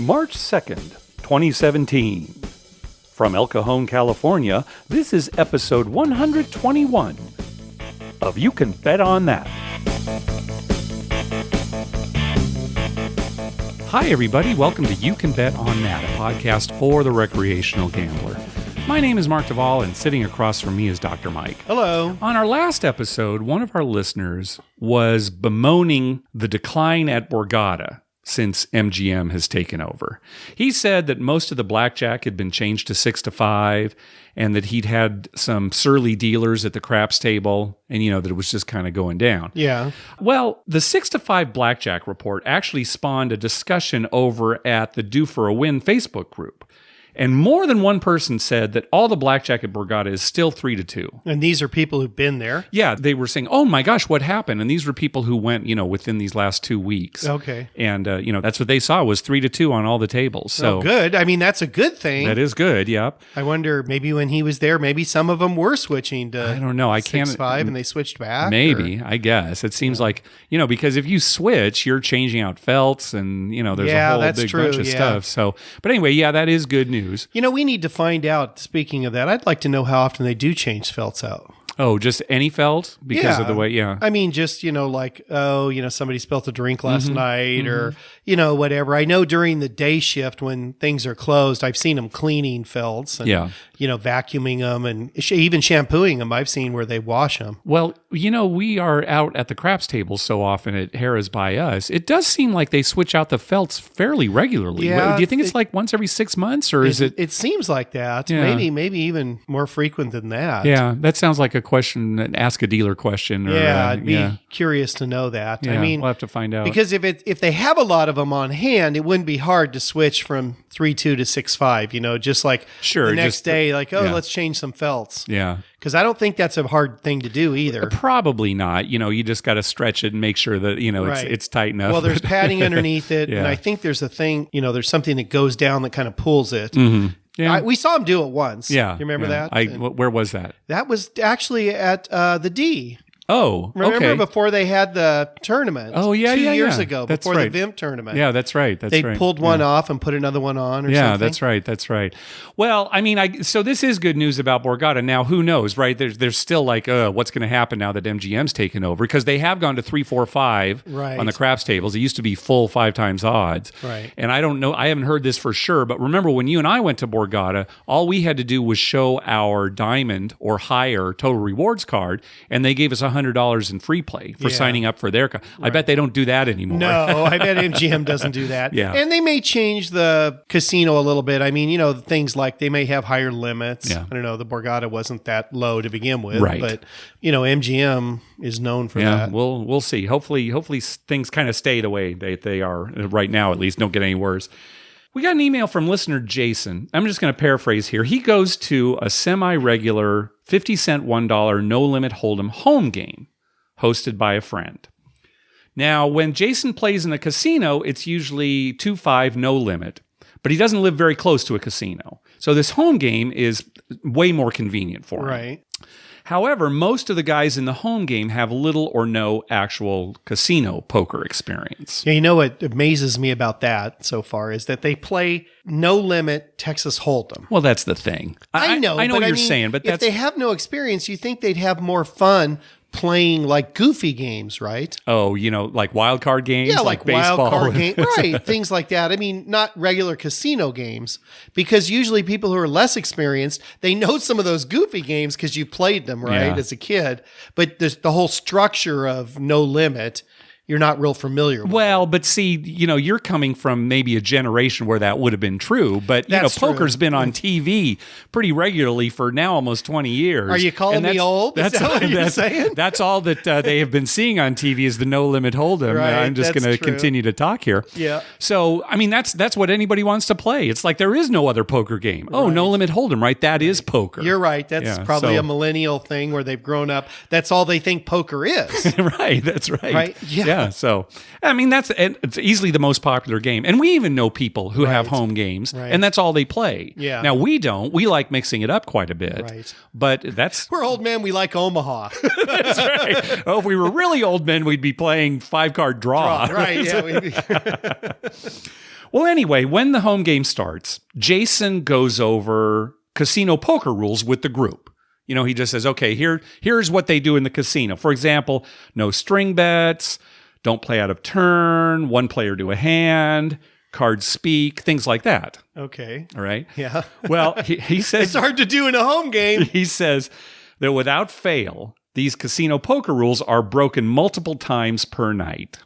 March 2nd, 2017. From El Cajon, California, this is episode 121 of You Can Bet on That. Hi, everybody. Welcome to You Can Bet on That, a podcast for the recreational gambler. My name is Mark Duvall, and sitting across from me is Dr. Mike. Hello. On our last episode, one of our listeners was bemoaning the decline at Borgata since MGM has taken over. He said that most of the blackjack had been changed to 6 to 5, and that he'd had some surly dealers at the craps table, and that it was just kind of going down. Yeah. Well, the 6 to 5 blackjack report actually spawned a discussion over at the Due for a Win Facebook group. And more than one person said that all the blackjack at Borgata is still 3 to 2. And these are people who've been there? Yeah, they were saying, oh my gosh, what happened? And these were people who went, within these last 2 weeks. Okay. And, that's what they saw was 3 to 2 on all the tables. So good. I mean, that's a good thing. That is good, yep. I wonder, maybe when he was there, maybe some of them were switching to I don't know. I 6-5 and they switched back? Maybe, I guess. It seems like, because if you switch, you're changing out felts and, there's a whole big bunch of stuff. So, but anyway, yeah, that is good news. We need to find out, speaking of that, I'd like to know how often they do change felts out. Oh, just any felt because of the way, yeah. I mean, just, somebody spilled a drink last night or, whatever. I know during the day shift when things are closed, I've seen them cleaning felts and, vacuuming them and even shampooing them. I've seen where they wash them. Well, we are out at the craps table so often at Harrah's by us. It does seem like they switch out the felts fairly regularly. Yeah, do you think it's like once every 6 months or is it? It seems like that. Yeah. Maybe even more frequent than that. Yeah, that sounds like a question, an ask a dealer question. Or, I'd be curious to know that. Yeah, I mean, we'll have to find out. Because if they have a lot of them on hand, it wouldn't be hard to switch from 3-2 to 6-5, just like the next day, let's change some felts. Yeah. Because I don't think that's a hard thing to do either. Probably not. You just got to stretch it and make sure that, it's tight enough. Well, there's padding underneath it. Yeah. And I think there's a thing, there's something that goes down that kind of pulls it. Mm-hmm. Yeah. We saw him do it once. Yeah. You remember that? Where was that? That was actually at the D. Oh, Remember before they had the tournament? Oh, yeah, 2 yeah, years yeah. ago, That's before right. the VIMP tournament. Yeah, that's right. They pulled one off and put another one on or something. Yeah, that's right. That's right. Well, I mean, so this is good news about Borgata. Now, who knows, right? There's still like, what's going to happen now that MGM's taken over? Because they have gone to 3, 4, 5 on the craps tables. It used to be full 5 times odds. Right. And I don't know, I haven't heard this for sure, but remember when you and I went to Borgata, all we had to do was show our diamond or higher total rewards card, and they gave us $100 in free play for signing up for their card. I bet they don't do that anymore. No, I bet MGM doesn't do that. Yeah. And they may change the casino a little bit. I mean, things like they may have higher limits. Yeah. I don't know, the Borgata wasn't that low to begin with. Right. But, MGM is known for that. We'll see. Hopefully things kind of stay the way they are right now, at least. Don't get any worse. We got an email from listener Jason. I'm just going to paraphrase here. He goes to a semi-regular 50-cent $1 no-limit hold'em home game hosted by a friend. Now, when Jason plays in a casino, it's usually 2-5 no limit, but he doesn't live very close to a casino. So this home game is way more convenient for him. Right. However, most of the guys in the home game have little or no actual casino poker experience. Yeah, what amazes me about that so far is that they play no limit Texas Hold'em. Well, that's the thing. I know what you're saying, but if they have no experience, you think they'd have more fun playing like goofy games, right? Oh, like wild card games? Yeah, like baseball. wild card games. Right, things like that. I mean, not regular casino games, because usually people who are less experienced, they know some of those goofy games because you played them, right, as a kid. But there's the whole structure of no limit, you're not real familiar with. Well, but see, you're coming from maybe a generation where that would have been true, but poker's been on TV pretty regularly for now almost 20 years. Are you calling me old? Is that what you're saying? That's all that they have been seeing on TV is the no limit hold'em. Right, I'm just going to continue to talk here. Yeah. So, I mean, that's what anybody wants to play. It's like there is no other poker game. Oh, no limit hold'em, right? That is poker. You're right. That's probably a millennial thing where they've grown up. That's all they think poker is. Right. That's right. Right? Yeah. Yeah. So, I mean, it's easily the most popular game. And we even know people who have home games, and that's all they play. Yeah. Now, we don't. We like mixing it up quite a bit. Right. But that's... We're old men. We like Omaha. That's right. Oh, if we were really old men, we'd be playing 5-card draw. Right. Yeah. Well, anyway, when the home game starts, Jason goes over casino poker rules with the group. He just says, okay, here's what they do in the casino. For example, no string bets, don't play out of turn, one player to a hand, cards speak, things like that. Okay. All right? Yeah. Well, he says... It's hard to do in a home game. He says that without fail, these casino poker rules are broken multiple times per night.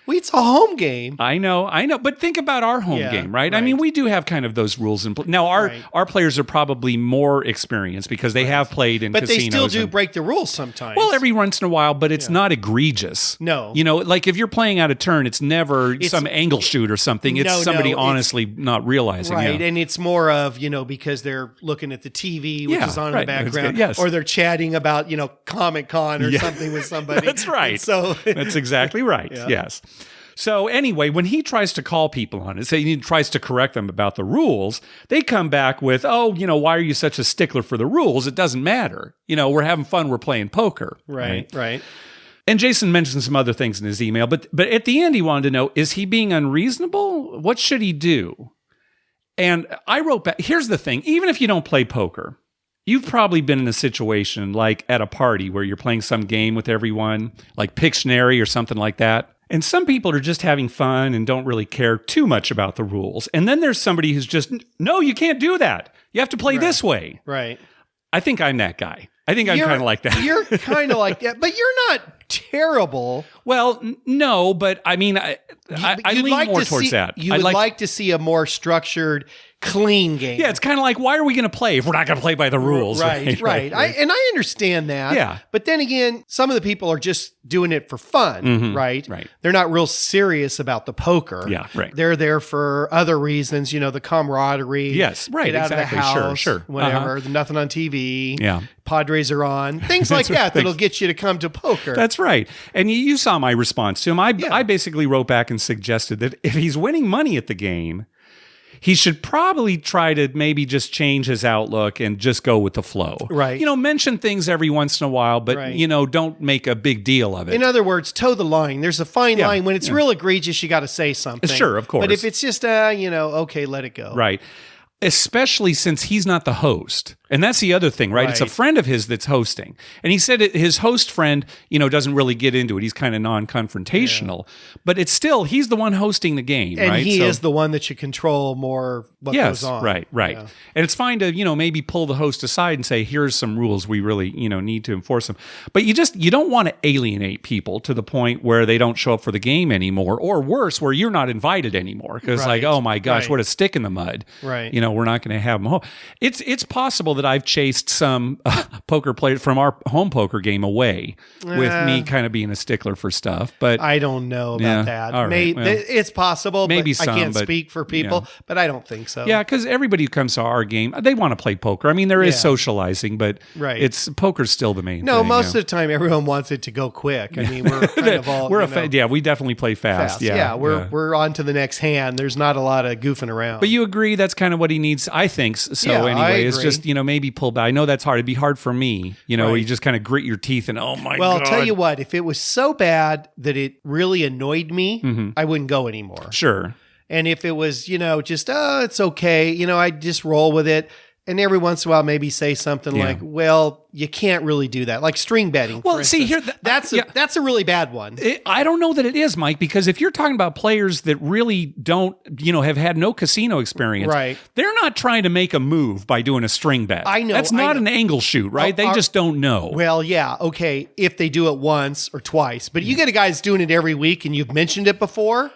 Well, it's a home game. I know. But think about our home game, right? I mean, we do have kind of those rules in place. Now, our players are probably more experienced because they have played in casinos. But they still do break the rules sometimes. Well, every once in a while, but it's not egregious. No. Like if you're playing out of turn, it's never some angle shoot or something. It's somebody honestly not realizing. Right, and it's more of, because they're looking at the TV, which is on in the background, or they're chatting about, Comic-Con or something with somebody. That's right. So that's exactly right. Yes. So anyway, when he tries to call people on it, say he tries to correct them about the rules, they come back with, why are you such a stickler for the rules? It doesn't matter. We're having fun. We're playing poker. Right. And Jason mentioned some other things in his email, but at the end, he wanted to know, is he being unreasonable? What should he do? And I wrote back, here's the thing. Even if you don't play poker, you've probably been in a situation like at a party where you're playing some game with everyone, like Pictionary or something like that. And some people are just having fun and don't really care too much about the rules. And then there's somebody who's just, no, you can't do that. You have to play this way. Right. I think I'm that guy. I think I'm kind of like that. You're kind of like that, but you're not terrible. Well, no, but I mean, I lean more towards that. You would like to see a more structured, clean game. Yeah, it's kind of like, why are we going to play if we're not going to play by the rules? Right. I understand that. Yeah. But then again, some of the people are just doing it for fun, right? Right. They're not real serious about the poker. Yeah, right. They're there for other reasons, the camaraderie. Yes, right. Get out exactly. of the house, Sure. whatever. Nothing on TV. Yeah. Padres are on. Things like that'll get you to come to poker. That's right. And you saw my response to him. I basically wrote back and suggested that if he's winning money at the game, he should probably try to maybe just change his outlook and just go with the flow. Right. Mention things every once in a while, but, don't make a big deal of it. In other words, toe the line. There's a fine line. When it's real egregious, you got to say something. Sure, of course. But if it's just, okay, let it go. Right. Especially since he's not the host. And that's the other thing, right? It's a friend of his that's hosting. And he said his host friend, doesn't really get into it. He's kind of non-confrontational. Yeah. But it's still, he's the one hosting the game, and right? And he is the one that should control more what goes on. Right. Yeah. And it's fine to, maybe pull the host aside and say, here's some rules we really, need to enforce them. But you don't want to alienate people to the point where they don't show up for the game anymore. Or worse, where you're not invited anymore. Because oh my gosh, what a stick in the mud. Right. We're not going to have them home. It's possible that I've chased some poker players from our home poker game away with me kind of being a stickler for stuff. But I don't know about that. Right, it's possible. Maybe but some, I can't speak for people, but I don't think so. Yeah, because everybody who comes to our game, they want to play poker. I mean, there is socializing, but poker's still the main thing. No, most of the time, everyone wants it to go quick. I mean, we're kind of all we definitely play fast. Yeah, we're on to the next hand. There's not a lot of goofing around. But you agree that's kind of what he needs, I think. So anyway, it's just, maybe pull back. I know that's hard. It'd be hard for me, where you just kind of grit your teeth and, oh my God. Well, I'll tell you what, if it was so bad that it really annoyed me, I wouldn't go anymore. Sure. And if it was, just, it's okay, I'd just roll with it. And every once in a while, maybe say something like, well, you can't really do that. Like string betting. Well, see here, that's a really bad one. I don't know that it is, Mike, because if you're talking about players that really don't, have had no casino experience, right? They're not trying to make a move by doing a string bet. I know. That's not an angle shoot, right? They just don't know. Well, yeah. Okay. If they do it once or twice, but you get a guy that's doing it every week and you've mentioned it before.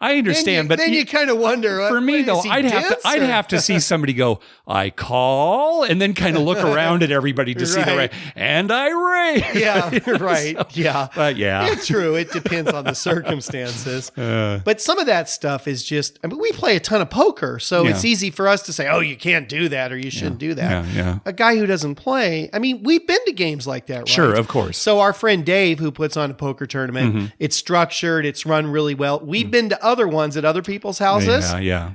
I understand, but then you kind of wonder. For me though, I'd have to see somebody go, I call, and then kind of look around at everybody to see the right, and I rave. Yeah, right. So, yeah. But yeah. It's true. It depends on the circumstances. But some of that stuff is just, I mean, we play a ton of poker, so it's easy for us to say, oh, you can't do that or you shouldn't do that. Yeah. A guy who doesn't play, I mean, we've been to games like that, right? Sure, of course. So our friend Dave, who puts on a poker tournament, it's structured, it's run really well. We've been to other ones at other people's houses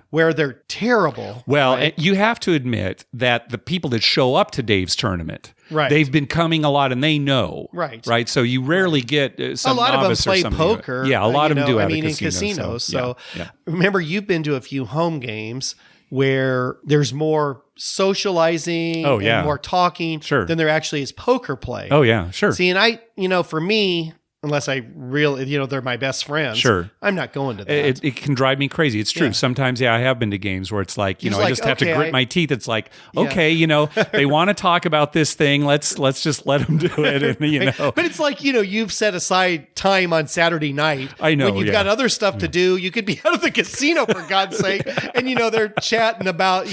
where they're terrible. Well, you have to admit that the people that show up to Dave's tournament, they've been coming a lot and they know. Right. So you rarely get some a lot of them novice play or something. poker. Yeah, a lot of them do in casinos. casinos. So remember, you've been to a few home games where there's more socializing and more talking than there actually is poker play. Oh, yeah, sure. See, and for me, unless I really, they're my best friends. Sure. I'm not going to that. It can drive me crazy. It's true. Sometimes, I have been to games where it's like, I just have to grit my teeth. It's like, okay, they want to talk about this thing. Let's just let them do it. And, But it's like, you've set aside time on Saturday night. I know. When you've got other stuff to do. You could be out of the casino, for God's sake. And, they're chatting about,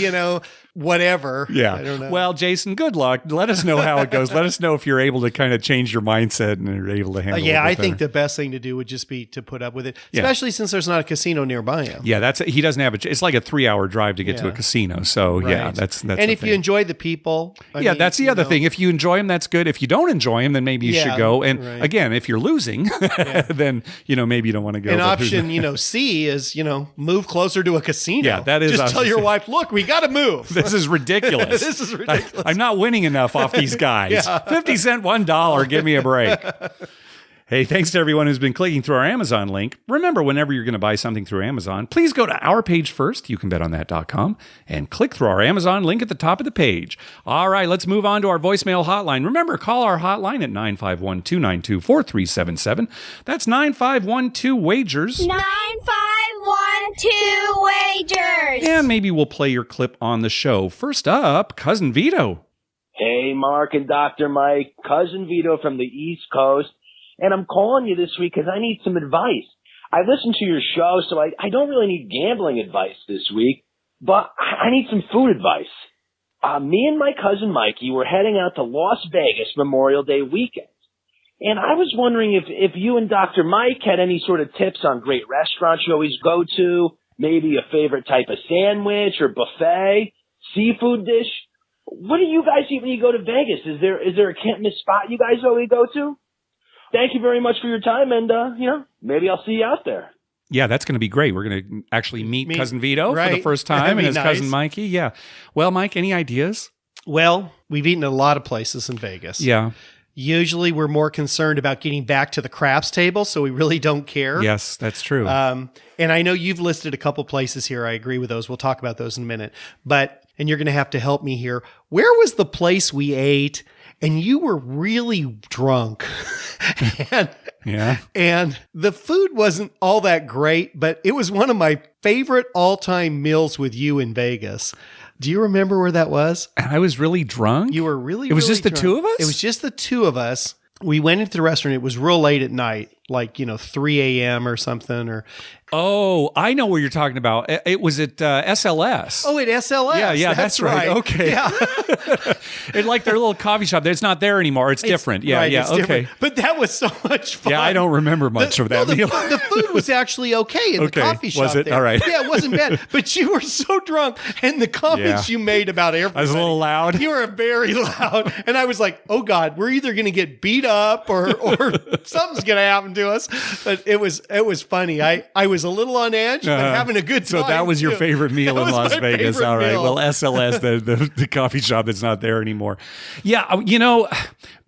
whatever. Yeah. I don't know. Well, Jason, good luck. Let us know how it goes. Let us know if you're able to kind of change your mindset and are able to handle it. I think the best thing to do would just be to put up with it, especially since there's not a casino nearby him. Yeah, he doesn't have it's like a 3-hour drive to get to a casino. So that's and if you enjoy the people, that's the other thing. If you enjoy them, that's good. If you don't enjoy them, then maybe you should go. And again, if you're losing, then maybe you don't want to go. And option C is move closer to a casino. Yeah, that is just tell your wife, look, we got to move. This is ridiculous. This is ridiculous. I'm not winning enough off these guys. 50 cent, $1. Give me a break. Hey, thanks to everyone who's been clicking through our Amazon link. Remember, whenever you're going to buy something through Amazon, please go to our page first, youcanbetonthat.com, and click through our Amazon link at the top of the page. All right, let's move on to our voicemail hotline. Remember, call our hotline at 951-292-4377. That's 9512-WAGERS. 9512-WAGERS. And maybe we'll play your clip on the show. First up, Cousin Vito. Hey, Mark and Dr. Mike. Cousin Vito from the East Coast. And I'm calling you this week because I need some advice. I listened to your show, so I don't really need gambling advice this week, but I need some food advice. Me and my cousin Mikey were heading out to Las Vegas Memorial Day weekend. And I was wondering if you and Dr. Mike had any sort of tips on great restaurants you always go to, maybe a favorite type of sandwich or buffet, seafood dish. What do you guys eat when you go to Vegas? Is there a can't miss spot you guys always go to? Thank you very much for your time, and, maybe I'll see you out there. Yeah, that's going to be great. We're going to actually meet Cousin Vito for the first time That'd and his be cousin nice. Mikey. Yeah. Well, Mike, any ideas? Well, we've eaten at a lot of places in Vegas. Yeah. Usually we're more concerned about getting back to the craps table, so we really don't care. Yes, that's true. And I know you've listed a couple places here. I agree with those. We'll talk about those in a minute. And you're going to have to help me here. Where was the place we ate and you were really drunk? And the food wasn't all that great, but it was one of my favorite all-time meals with you in Vegas. Do you remember where that was? And I was really drunk? You were really, It was really just the drunk. two of us? It was just the two of us. We went into the restaurant. It was real late at night, like, 3 a.m. or something. Oh, I know where you're talking about. It was at SLS. Oh, at SLS. Yeah, that's right. Okay. Yeah. It's like their little coffee shop. It's not there anymore. It's different. Yeah, right, yeah, it's okay. different. But that was so much fun. Yeah, I don't remember much of that meal. The food was actually okay in the coffee shop. Was it? There. All right. Yeah, it wasn't bad. But you were so drunk, and the comments you made about everything. I was a little loud. You were very loud. And I was like, oh, God, we're either going to get beat up or something's going to happen to us. But it was funny. I was a little on edge, but having a good time. So that was your too. favorite meal in Las Vegas. All right. Meal. Well, SLS, the coffee shop that's not there anymore. Yeah,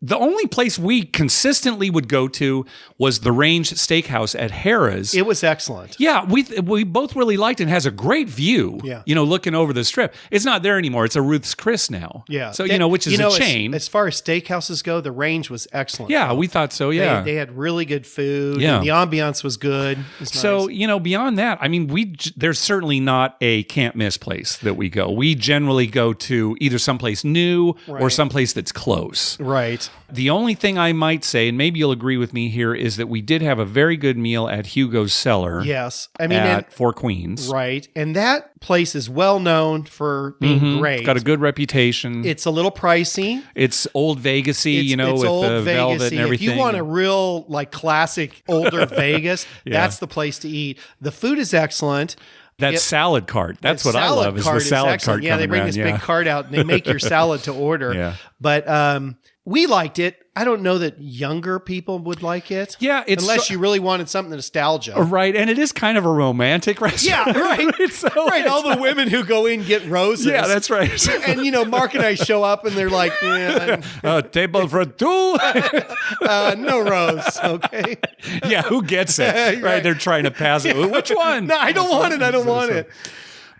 the only place we consistently would go to was the Range Steakhouse at Harrah's. It was excellent. Yeah, we both really liked it. It has a great view, looking over the strip. It's not there anymore. It's a Ruth's Chris now. Yeah. So, which is a chain. As far as steakhouses go, the Range was excellent. Yeah, we thought so, yeah. They had really good food. Yeah. And the ambiance was good. It was So, nice. beyond that, I mean, there's certainly not a can't miss place that we go. We generally go to either someplace new or Right. someplace that's close. Right. The only thing I might say, and maybe you'll agree with me here, is that we did have a very good meal at Hugo's Cellar. Yes. I mean, at Four Queens. right. And that place is well known for being great. Got a good reputation. It's a little pricey. It's old Vegas-y, It's with old the velvet and Vegas-y. everything. If you want a real like classic older Vegas, that's the place to eat. The food is excellent. That salad cart. That's The what I love is the cart salad excellent. cart Yeah, they coming bring around, this big cart out and they make your salad to order. Yeah. But we liked it. I don't know that younger people would like it. Yeah, it's unless you really wanted something nostalgia. Right, and it is kind of a romantic restaurant. Yeah, right. Right. All the women who go in get roses. Yeah, that's right. And Mark and I show up and they're like, Table for two. no rose. Okay. Yeah, who gets it? Right, they're trying to pass it. Which one? No, I don't want it. I don't want it.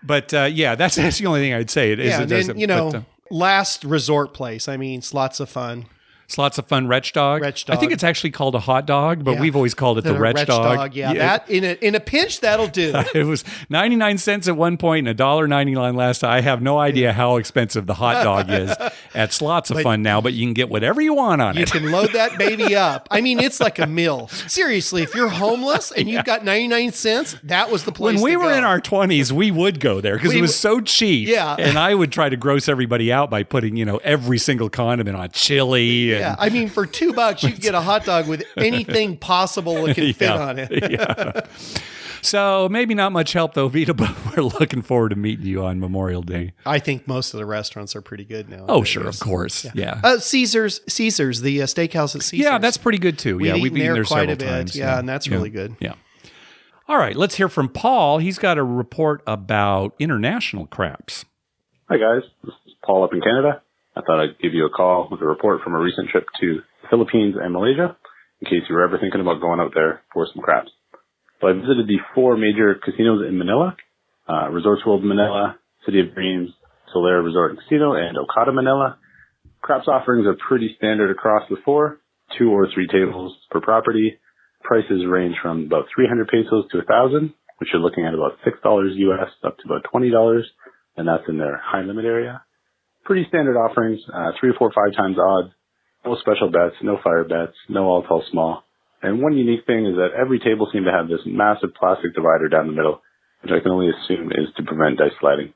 But that's the only thing I'd say. It is. Yeah, It and doesn't. then, last resort place. I mean, it's lots of fun. It's lots of fun. Wretch Dog. Wretch I think Dog. it's actually called a hot dog, but Yeah. we've always called it the Wretch Dog. Yeah, that in a pinch that'll do. It was 99 cents at one point and $1.99 last time. I have no idea how expensive the hot dog is. It's lots of fun now, but you can get whatever you want on You it. can load that baby up. I mean, it's like a meal. Seriously, if you're homeless and you've got 99 cents, that was the place When we to were go. in our 20s, we would go there because it was so cheap. Yeah. And I would try to gross everybody out by putting, every single condiment on chili. And, Yeah, I mean, for $2, you can get a hot dog with anything possible that can fit on it. Yeah. So maybe not much help though, Vita, but we're looking forward to meeting you on Memorial Day. I think most of the restaurants are pretty good now. Oh, sure, of course. Yeah. Caesar's, the steakhouse at Caesar's. Yeah, that's pretty good too. We've We've eaten there quite several a bit. times. Yeah, and that's really good. Yeah. All right, let's hear from Paul. He's got a report about international craps. Hi guys, this is Paul up in Canada. I thought I'd give you a call with a report from a recent trip to the Philippines and Malaysia, in case you were ever thinking about going out there for some craps. So I visited the 4 major casinos in Manila, Resorts World Manila, City of Dreams, Solera Resort and Casino, and Okada Manila. Craps offerings are pretty standard across the 4, 2 or 3 tables per property. Prices range from about 300 pesos to 1,000, which you're looking at about $6 US up to about $20, and that's in their high limit area. Pretty standard offerings, 3 or 4 or 5 times odds, no special bets, no fire bets, no all tall small. And one unique thing is that every table seemed to have this massive plastic divider down the middle, which I can only assume is to prevent dice sliding.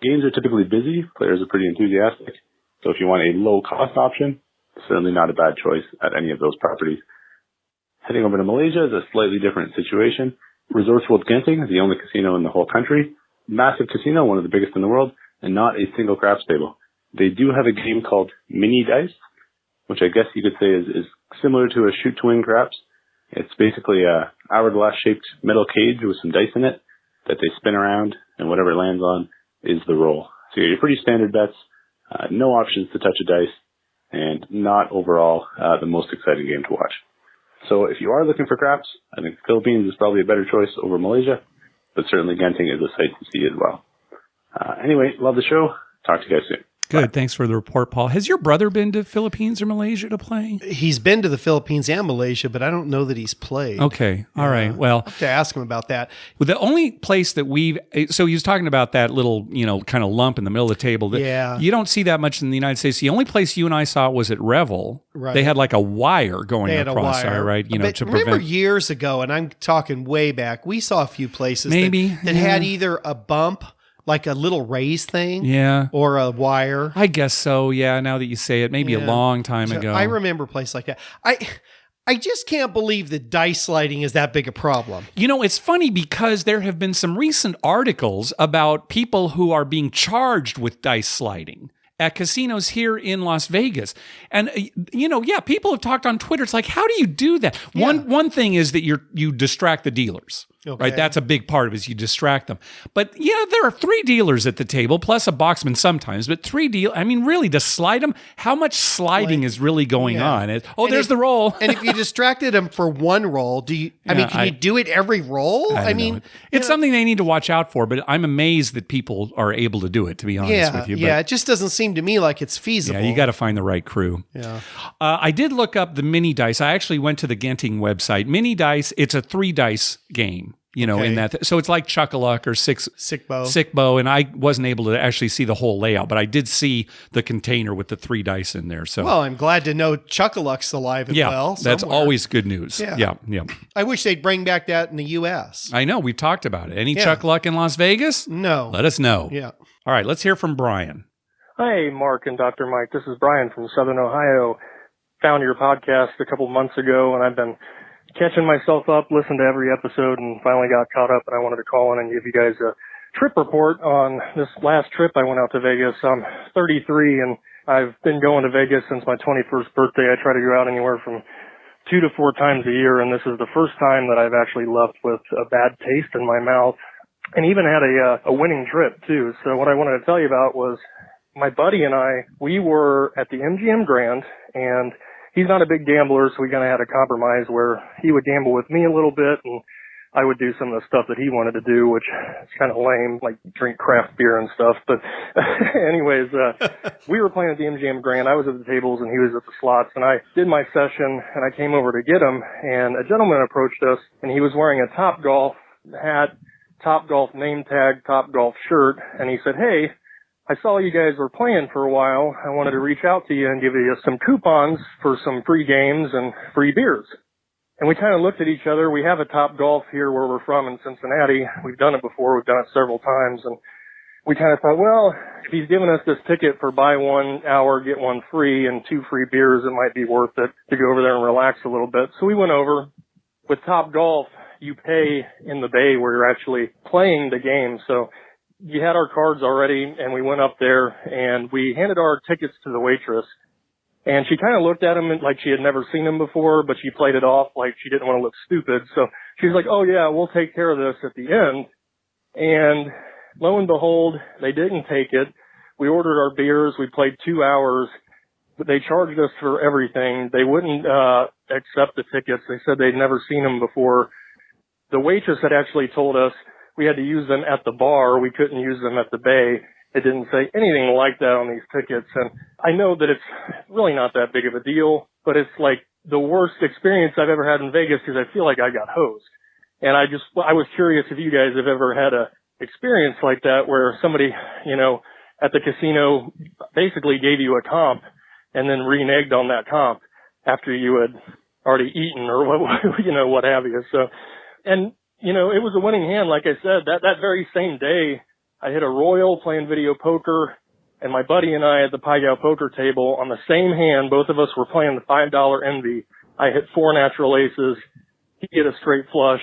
Games are typically busy, players are pretty enthusiastic, so if you want a low cost option, certainly not a bad choice at any of those properties. Heading over to Malaysia is a slightly different situation. Resorts World Genting is the only casino in the whole country. Massive casino, one of the biggest in the world, and not a single craps table. They do have a game called Mini Dice, which I guess you could say is similar to a shoot to win craps. It's basically a hourglass shaped metal cage with some dice in it that they spin around, and whatever it lands on is the roll. So you get your pretty standard bets, no options to touch a dice, and not overall the most exciting game to watch. So if you are looking for craps, I think the Philippines is probably a better choice over Malaysia, but certainly Genting is a sight to see as well. Anyway, love the show. Talk to you guys soon. Good. Thanks for the report, Paul. Has your brother been to Philippines or Malaysia to play? He's been to the Philippines and Malaysia, but I don't know that he's played. Okay. All right. Well, I'll have to ask him about that. the only place that so he was talking about that little, kind of lump in the middle of the table. Yeah. You don't see that much in the United States. The only place you and I saw was at Revel. Right. They had like a wire going They had across a wire, there, right? But To remember prevent. years ago, and I'm talking way back, we saw a few places Maybe, that had either a bump, like a little raised thing, Yeah. or a wire. I guess so. Yeah. Now that you say it, maybe a Yeah. long time So ago. I remember a place like that. I just can't believe that dice sliding is that big a problem. It's funny because there have been some recent articles about people who are being charged with dice sliding at casinos here in Las Vegas. And, people have talked on Twitter. It's like, how do you do that? Yeah. One thing is that you distract the dealers. Okay. right? That's a big part of it is you distract them. But yeah, there are 3 dealers at the table, plus a boxman sometimes, but 3 deal. I mean, really, to slide them, how much sliding is really going on? There's the roll. And if you distracted them for one roll, can you do it every roll? I mean, it's something they need to watch out for, but I'm amazed that people are able to do it, to be honest with you. Yeah, it just doesn't seem to me like it's feasible. Yeah, you got to find the right crew. Yeah. I did look up the mini dice. I actually went to the Genting website. Mini dice, it's a 3 dice game. In that. So it's like Chuck-a-Luck or Sick Bow. And I wasn't able to actually see the whole layout, but I did see the container with the 3 dice in there. So, well, I'm glad to know Chuck-a-Luck's alive and well. That's always good news. Yeah. I wish they'd bring back that in the U.S. I know. We've talked about it. Any Chuck-a-Luck in Las Vegas? No. Let us know. Yeah. All right. Let's hear from Brian. Hi, Mark and Dr. Mike. This is Brian from Southern Ohio. Found your podcast a couple months ago, and I've been catching myself up, listened to every episode, and finally got caught up, and I wanted to call in and give you guys a trip report on this last trip I went out to Vegas. I'm 33, and I've been going to Vegas since my 21st birthday. I try to go out anywhere from 2 to 4 times a year, and this is the first time that I've actually left with a bad taste in my mouth, and even had a winning trip, too. So what I wanted to tell you about was my buddy and I, we were at the MGM Grand, and he's not a big gambler, so we kind of had a compromise where he would gamble with me a little bit, and I would do some of the stuff that he wanted to do, which is kind of lame, like drink craft beer and stuff. But anyways, we were playing at the MGM Grand. I was at the tables, and he was at the slots, and I did my session, and I came over to get him, and a gentleman approached us, and he was wearing a Topgolf hat, Topgolf name tag, Topgolf shirt, and he said, "Hey, I saw you guys were playing for a while. I wanted to reach out to you and give you some coupons for some free games and free beers." And we kind of looked at each other. We have a Topgolf here where we're from in Cincinnati. We've done it before. We've done it several times. And we kind of thought, well, if he's giving us this ticket for buy 1 hour, get 1 free and 2 free beers, it might be worth it to go over there and relax a little bit. So we went over. With Topgolf, you pay in the bay where you're actually playing the game. So you had our cards already, and we went up there, and we handed our tickets to the waitress, and she kind of looked at him like she had never seen him before, but she played it off like she didn't want to look stupid. So she was like, "Oh, yeah, we'll take care of this at the end." And lo and behold, they didn't take it. We ordered our beers. We played 2 hours, but they charged us for everything. They wouldn't accept the tickets. They said they'd never seen them before. The waitress had actually told us we had to use them at the bar. We couldn't use them at the bay. It didn't say anything like that on these tickets. And I know that it's really not that big of a deal, but it's like the worst experience I've ever had in Vegas because I feel like I got hosed. And I was curious if you guys have ever had a experience like that where somebody, at the casino basically gave you a comp and then reneged on that comp after you had already eaten or what have you. So, and it was a winning hand. Like I said, that very same day, I hit a royal playing video poker, and my buddy and I at the Pai Gow poker table on the same hand, both of us were playing the $5 Envy. I hit 4 natural aces. He hit a straight flush.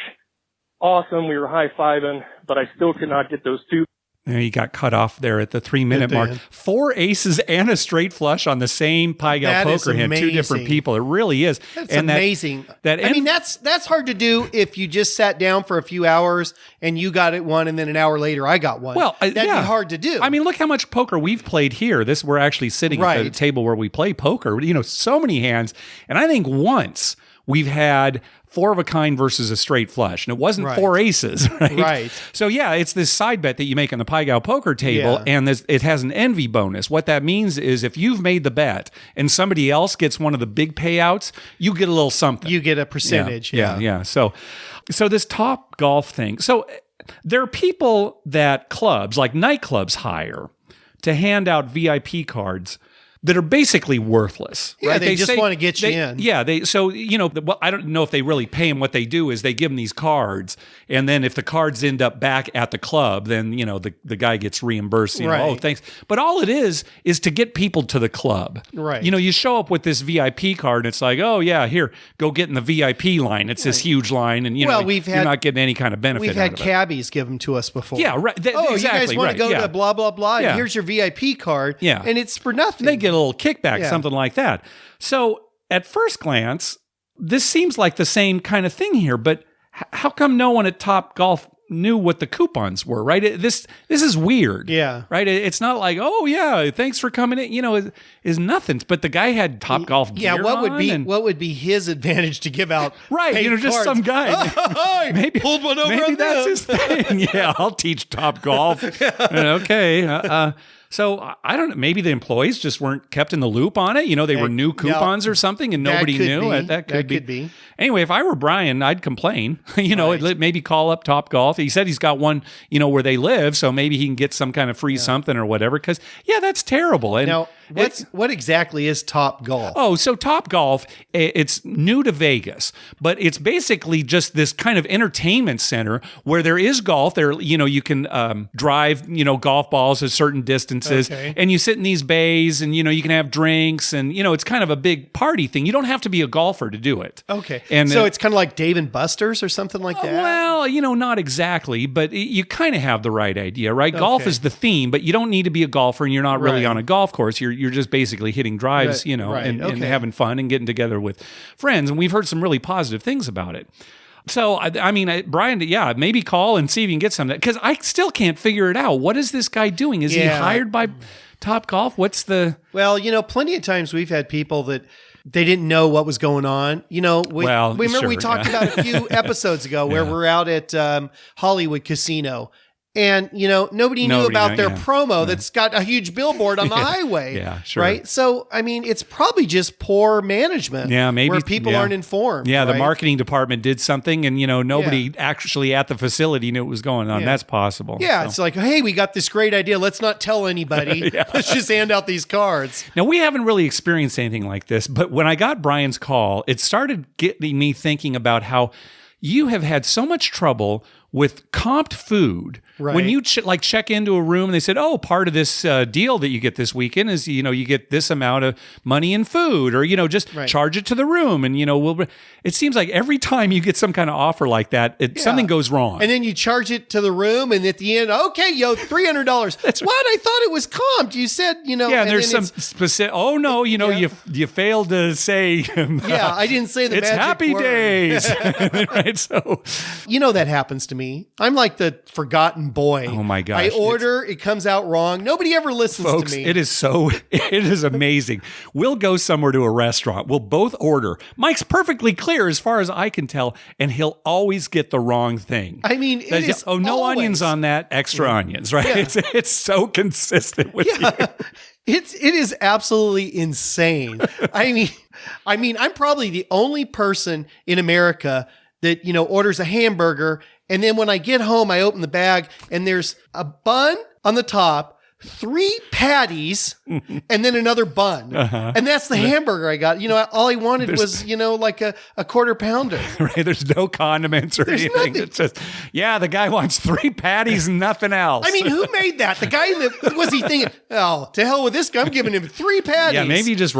Awesome. We were high-fiving, but I still could not get those 2. You got cut off there at the 3-minute mark. 4 aces and a straight flush on the same Pai Gow poker hand. 2 different people. It really is. That's amazing. That's hard to do if you just sat down for a few hours and you got it one, and then an hour later I got one. Well, that'd be hard to do. I mean, look how much poker we've played here. We're actually sitting at the table where we play poker. So many hands, and I think once we've had 4 of a kind versus a straight flush. And it wasn't 4 aces, right? Right. So yeah, it's this side bet that you make on the Pai Gow poker table, and it has an envy bonus. What that means is if you've made the bet and somebody else gets one of the big payouts, you get a little something. You get a percentage. Yeah. So this Topgolf thing. So there are people that clubs, like nightclubs, hire to hand out VIP cards that are basically worthless. Yeah, right? they just want to get you in. Yeah, I don't know if they really pay them. What they do is they give them these cards, and then if the cards end up back at the club, then the guy gets reimbursed. Oh, thanks. But all it is to get people to the club. Right. You show up with this VIP card, and it's like, oh yeah, here, go get in the VIP line. It's this huge line, and you're not getting any kind of benefit. We've had cabbies give them to us before. Yeah, right. Exactly. You guys want to go to blah blah blah? Yeah. And here's your VIP card. Yeah. And it's for nothing. They get a little kickback, something like that. So at first glance, this seems like the same kind of thing here, but how come no one at Top Golf knew what the coupons were, right? This is weird. Yeah. Right? It's not like, oh, yeah, thanks for coming in. You know, is nothing. But the guy had Top Golf gear what on would be his advantage to give out right, paid just cards? some guy. Maybe pulled one over maybe on that's them. his thing. Yeah, I'll teach Top Golf. Okay. So I don't know. Maybe the employees just weren't kept in the loop on it. You know, they were new coupons or something, and nobody knew. That could be. Anyway, if I were Brian, I'd complain. Maybe call up Top Golf. He said he's got one, where they live, so maybe he can get some kind of free something or whatever. Because that's terrible. And now, what exactly is Top Golf? Oh, so Top Golf, it's new to Vegas, but it's basically just this kind of entertainment center where there is golf. There, you can drive, golf balls at certain distances, and you sit in these bays, and you can have drinks, and it's kind of a big party thing. You don't have to be a golfer to do it. Okay, and so it's kind of like Dave and Buster's or something like that. Well, not exactly, but you kind of have the right idea, right? Golf is the theme, but you don't need to be a golfer, and you're not really on a golf course. You're just basically hitting drives, and having fun and getting together with friends. And we've heard some really positive things about it. So, Brian, maybe call and see if you can get some of that. Because I still can't figure it out. What is this guy doing? Is he hired by Top Golf? What's the... Well, plenty of times we've had people that they didn't know what was going on. We remember we talked about a few episodes ago where we're out at Hollywood Casino. And, nobody knew about their promo that's got a huge billboard on the highway. Yeah, sure. Right? So, it's probably just poor management. Yeah, maybe. Where people aren't informed. Yeah, right? the marketing department did something and, nobody actually at the facility knew what was going on. Yeah. That's possible. Yeah, It's like, hey, we got this great idea. Let's not tell anybody. Let's just hand out these cards. Now, we haven't really experienced anything like this, but when I got Brian's call, it started getting me thinking about how you have had so much trouble with comped food. Right. When you check into a room and they said, oh, part of this deal that you get this weekend is, you get this amount of money in food, or, just charge it to the room. And, it seems like every time you get some kind of offer like that, something goes wrong. And then you charge it to the room, and at the end, okay, $300. That's what? I thought it was comped. You said, Yeah, and there's some specific, oh, no, you failed to say. I didn't say the it's magic happy word. Days. Right, so. That happens to me. I'm like the forgotten boy. Oh my gosh. I order, it comes out wrong. Nobody ever listens Folks, to me. It is amazing. We'll go somewhere to a restaurant. We'll both order. Mike's perfectly clear as far as I can tell, and he'll always get the wrong thing. It is no always. Onions on that, extra onions, right? Yeah. It's so consistent with you. It is absolutely insane. I'm probably the only person in America that, orders a hamburger, and then when I get home, I open the bag and there's a bun on the top, 3 patties, and then another bun. And that's the hamburger I got. All I wanted was, like a quarter pounder. Right. There's no condiments or anything. Nothing. It's just, the guy wants 3 patties and nothing else. Who made that? The guy was he thinking, oh, to hell with this guy. I'm giving him 3 patties. Yeah, maybe just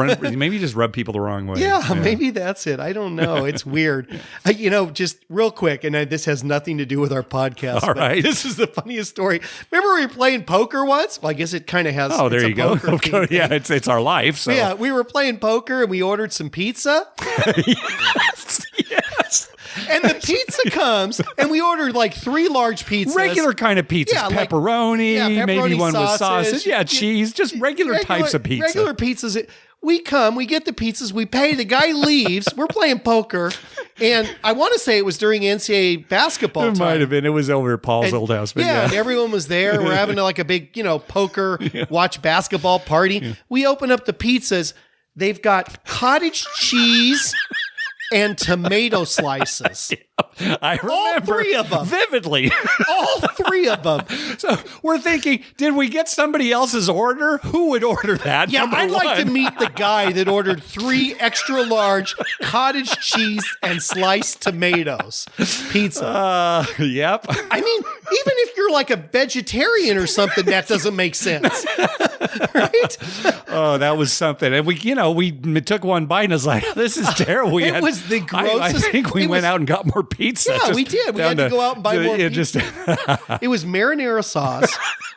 rub people the wrong way. Yeah, maybe that's it. I don't know. It's weird. Just real quick, and this has nothing to do with our podcast. All right. This is the funniest story. Remember we were playing poker once? Well, I guess it kind of has. Oh, there you go. Yeah, it's our life. So. Yeah, we were playing poker and we ordered some pizza. Yes. And the pizza comes, and we ordered like 3 large pizzas. Regular kind of pizzas. Yeah, pepperoni, maybe one with sausage. Yeah, cheese. cheese. Just regular types of pizza. Regular pizzas. We get the pizzas, we pay, the guy leaves, we're playing poker, and I want to say it was during NCAA basketball It time. might have been. It was over at Paul's old house. But and everyone was there. We're having like a big, poker, watch basketball party. Yeah. We open up the pizzas. They've got cottage cheese and tomato slices. I remember all 3 of them vividly. All 3 of them. So we're thinking, did we get somebody else's order? Who would order that? Yeah, I'd like to meet the guy that ordered 3 extra large cottage cheese and sliced tomatoes pizza. Yep. Even if you're like a vegetarian or something, that doesn't make sense. Right? Oh, that was something. And we took one bite and I was like, this is terrible. It was the grossest. I think we went out and got more pizza. Yeah, we did. We had to go out and buy more pizza. It was marinara sauce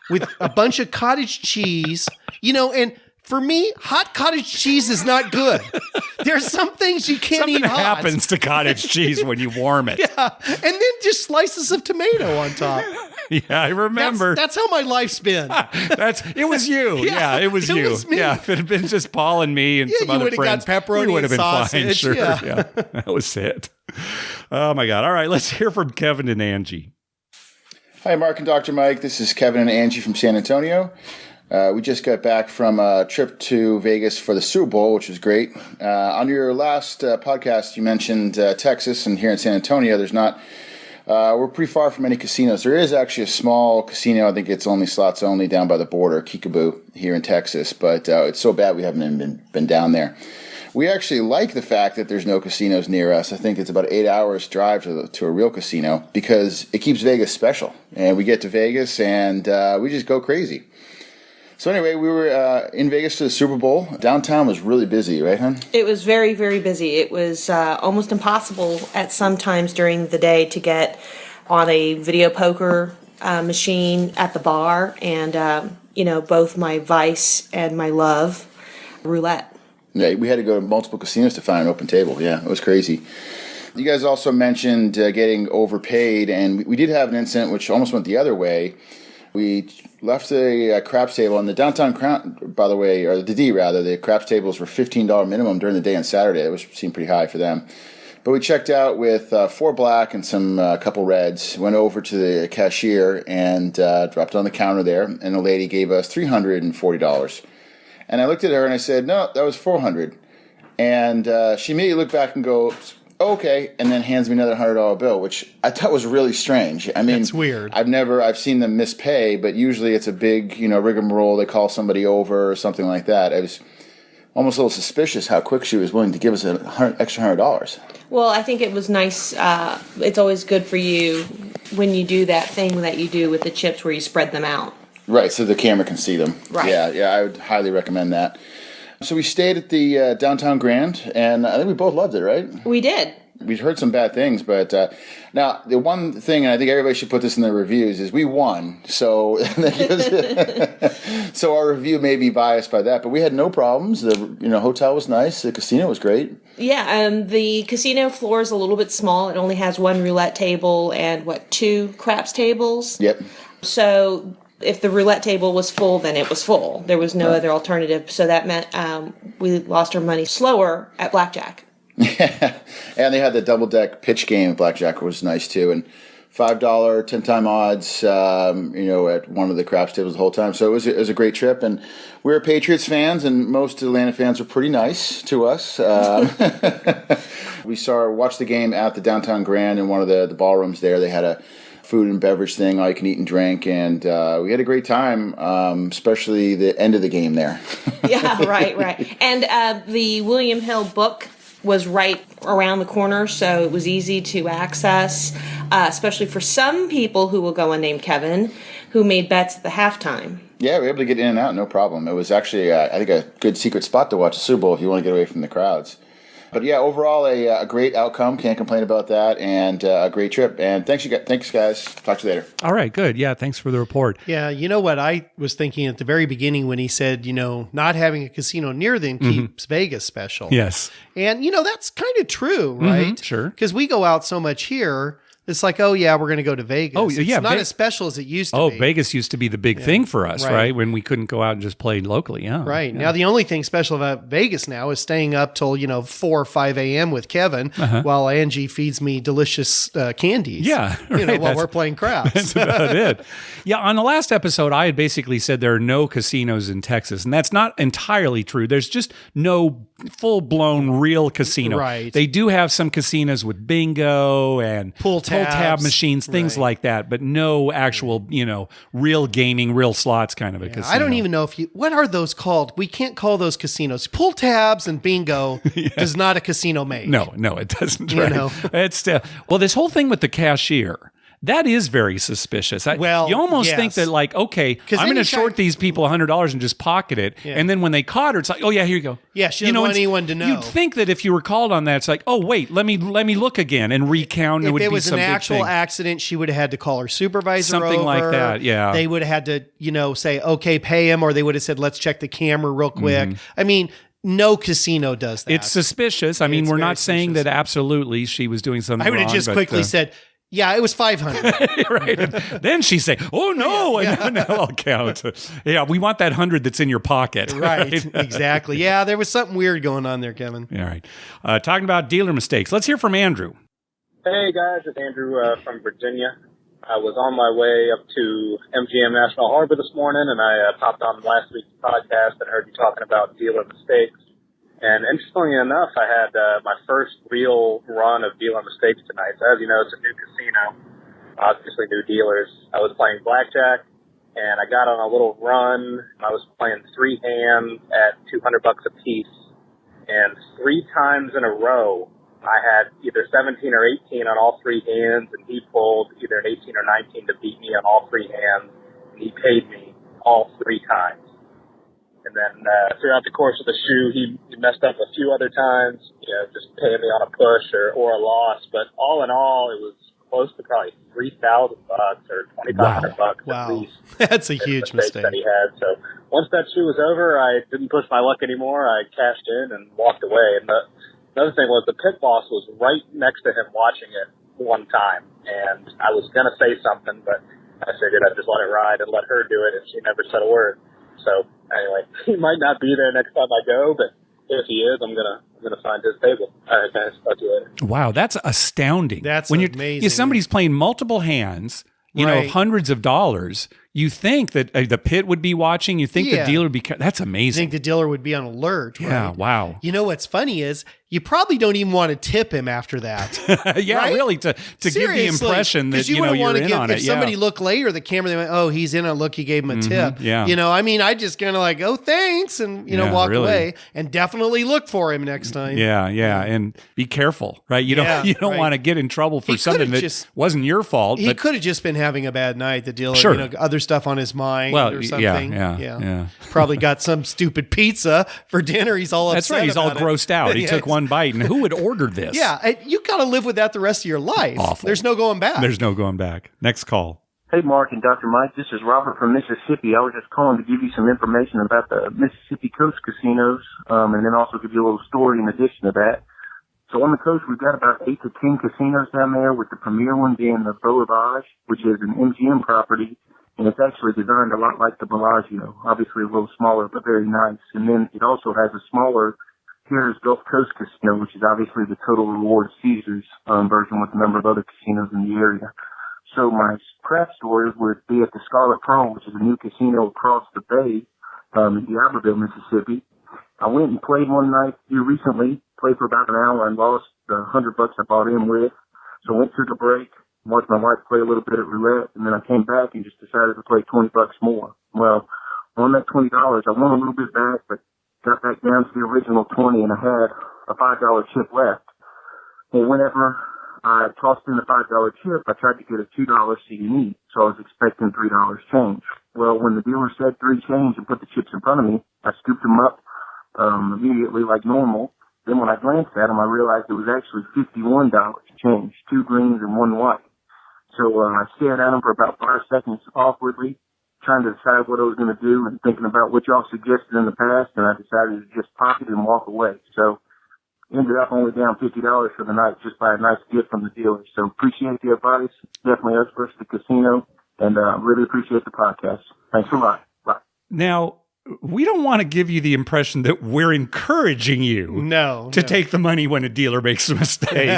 with a bunch of cottage cheese, and For me, hot cottage cheese is not good. There's some things you can't Something eat hot. happens to cottage cheese when you warm it. Yeah, and then just slices of tomato on top. Yeah, I remember. That's how my life's been. It was you. Yeah, it was you. was me. Yeah, if it had been just Paul and me and some you other would've got friends, pepperoni we would have and been fine. sausage, Sure. yeah. Yeah, that was it. Oh my God. All right, let's hear from Kevin and Angie. Hi, Mark and Dr. Mike. This is Kevin and Angie from San Antonio. We just got back from a trip to Vegas for the Super Bowl, which was great. On your last podcast, you mentioned Texas, and here in San Antonio, there's not. We're pretty far from any casinos. There is actually a small casino. I think it's only slots only down by the border, Kickapoo, here in Texas. But it's so bad we haven't even been down there. We actually like the fact that there's no casinos near us. I think it's about 8 hours drive to a real casino because it keeps Vegas special. And we get to Vegas and we just go crazy. So anyway, we were in Vegas for the Super Bowl. Downtown was really busy, right, hon? It was very, very busy. It was almost impossible at some times during the day to get on a video poker machine at the bar and, both my vice and my love, roulette. Yeah, we had to go to multiple casinos to find an open table. Yeah, it was crazy. You guys also mentioned getting overpaid, and we did have an incident which almost went the other way. We left a craps table on the downtown crown, by the way, or the D rather. The craps tables were $15 minimum during the day on Saturday. It seemed pretty high for them. But we checked out with 4 black and some couple reds. Went over to the cashier and dropped on the counter there, and the lady gave us $340. And I looked at her and I said, "No, that was $400." And she immediately looked back and goes, "Okay," and then hands me another $100 bill, which I thought was really strange. I mean, it's weird. I've seen them mispay, but usually it's a big, rigmarole. They call somebody over or something like that. I was almost a little suspicious how quick she was willing to give us an extra $100. Well, I think it was nice. It's always good for you when you do that thing that you do with the chips where you spread them out. Right, so the camera can see them. Right. Yeah, I would highly recommend that. So we stayed at the Downtown Grand, and I think we both loved it, right? We did. We'd heard some bad things, but now the one thing, and I think everybody should put this in their reviews, is we won. So, so our review may be biased by that, but we had no problems. The hotel was nice. The casino was great. Yeah, the casino floor is a little bit small. It only has 1 roulette table and 2 craps tables. Yep. So if the roulette table was full, then it was full. There was no other alternative. So that meant we lost our money slower at blackjack. Yeah, and they had the double deck pitch game at blackjack, which was nice too, and $5 10-time odds. At one of the craps tables the whole time. So it was a great trip, and we were Patriots fans, and most Atlanta fans were pretty nice to us. We watched the game at the Downtown Grand in one of the ballrooms there. They had a food and beverage thing, all you can eat and drink, and we had a great time, especially the end of the game there. Yeah, right. And the William Hill book was right around the corner, so it was easy to access, especially for some people who will go unnamed Kevin, who made bets at the halftime. Yeah, we were able to get in and out, no problem. It was actually, I think, a good secret spot to watch the Super Bowl if you want to get away from the crowds. But yeah, overall, a great outcome. Can't complain about that, and a great trip. And thanks, guys. Talk to you later. All right, good. Yeah, thanks for the report. Yeah, you know what I was thinking at the very beginning when he said, not having a casino near them keeps Vegas special. Yes. And, that's kind of true, right? Sure. Because we go out so much here. It's like, oh, yeah, we're going to go to Vegas. Oh, yeah, it's not as special as it used to be. Oh, Vegas used to be the big thing for us, right? When we couldn't go out and just play locally, yeah. Right. Yeah. Now, the only thing special about Vegas now is staying up till, 4 or 5 a.m. with Kevin while Angie feeds me delicious candies. Yeah. Right. While we're playing craps. That's about it. Yeah, on the last episode, I had basically said there are no casinos in Texas, and that's not entirely true. There's just no full-blown real casino. Right. They do have some casinos with bingo and pull tab machines, things like that, but no actual, real gaming, real slots kind of a casino. I don't even know what are those called? We can't call those casinos. Pull tabs and bingo does not a casino make. No, it doesn't. Right? It's well, this whole thing with the cashier. That is very suspicious. Well, you almost yes. think that, like, okay, I'm going to short these people $100 and just pocket it. Yeah. And then when they caught her, it's like, oh yeah, here you go. Yeah, she doesn't want anyone to know. You'd think that if you were called on that, it's like, oh wait, let me look again and recount. If it would it be was some an big actual thing. accident, she would have had to call her supervisor Something over. like that, yeah. They would have had to, say, okay, pay him, or they would have said, let's check the camera real quick. I mean, no casino does that. It's suspicious. I mean, It's we're very not saying that absolutely she was doing something I would have wrong, just but, quickly said, yeah, it was 500. right. And then she say, "Oh no, now I'll count." Yeah, we want that 100 that's in your pocket. Right, exactly. Yeah, there was something weird going on there, Kevin. All right. Talking about dealer mistakes. Let's hear from Andrew. Hey guys, it's Andrew from Virginia. I was on my way up to MGM National Harbor this morning, and I popped on last week's podcast and heard you talking about dealer mistakes. And interestingly enough, I had my first real run of dealer mistakes tonight. So as you know, it's a new casino, obviously new dealers. I was playing blackjack, and I got on a little run. I was playing 3 hands at $200 a piece, and 3 times in a row, I had either 17 or 18 on all 3 hands, and he pulled either an 18 or 19 to beat me on all 3 hands, and he paid me all 3 times. And then throughout the course of the shoe, he messed up a few other times, just paying me on a push or a loss. But all in all, it was close to probably $3,000 or $2,500 at least. That's a huge mistake that he had. So once that shoe was over, I didn't push my luck anymore. I cashed in and walked away. And another thing was the pit boss was right next to him watching it one time. And I was going to say something, but I figured I'd just let it ride and let her do it, and she never said a word. So anyway, he might not be there next time I go, but if he is, I'm gonna find his table. All right, guys, talk to you later. Wow, that's astounding. That's when amazing. If somebody's playing multiple hands, of hundreds of dollars, you think that the pit would be watching. You think the dealer would be. That's I amazing. think the dealer would be on alert. Yeah, right? wow. You know what's funny is you probably don't even want to tip him after that. Yeah, right? really, to give the impression that you're in on it. If somebody looked later, the camera, they went, "Oh, he's in on look." You gave him a tip. Yeah. I mean, I just kind of like, "Oh, thanks," and walk away, and definitely look for him next time. Yeah, and be careful, right? You don't want to get in trouble for something that wasn't your fault. He could have just been having a bad night. The dealer, Sure. Other stuff on his mind or something. Yeah. Probably got some stupid pizza for dinner. He's all upset. That's right. He's all grossed out. He took one bite, and who would order this? Yeah, you got to live with that the rest of your life. Awful. There's no going back. There's no going back. Next call. Hey, Mark and Dr. Mike. This is Robert from Mississippi. I was just calling to give you some information about the Mississippi Coast casinos, and then also give you a little story in addition to that. So on the coast, we've got about 8 to 10 casinos down there, with the premier one being the Beau Rivage, which is an MGM property, and it's actually designed a lot like the Bellagio, obviously a little smaller, but very nice. And then it also has a smaller Harrah's Gulf Coast Casino, which is obviously the Total Reward Caesars version with a number of other casinos in the area. So my craft story would be at the Scarlet Pearl, which is a new casino across the bay in D'Iberville, Mississippi. I went and played one night here recently, played for about an hour and lost the $100 I bought in with. So I went to the break, watched my wife play a little bit at roulette, and then I came back and just decided to play $20 more. Well, on that $20, I won a little bit back, but got back down to the original 20, and I had a $5 chip left. And whenever I tossed in the $5 chip, I tried to get a $2 C&E, so I was expecting $3 change. Well, when the dealer said 3 change and put the chips in front of me, I scooped them up immediately like normal. Then when I glanced at them, I realized it was actually $51 change, 2 greens and 1 white. So I stared at them for about 5 seconds awkwardly, trying to decide what I was going to do and thinking about what y'all suggested in the past, and I decided to just pop it and walk away. So ended up only down $50 for the night just by a nice gift from the dealer. So appreciate the advice. Definitely us versus the casino, and really appreciate the podcast. Thanks a lot. Bye. Now, we don't want to give you the impression that we're encouraging you to take the money when a dealer makes a mistake.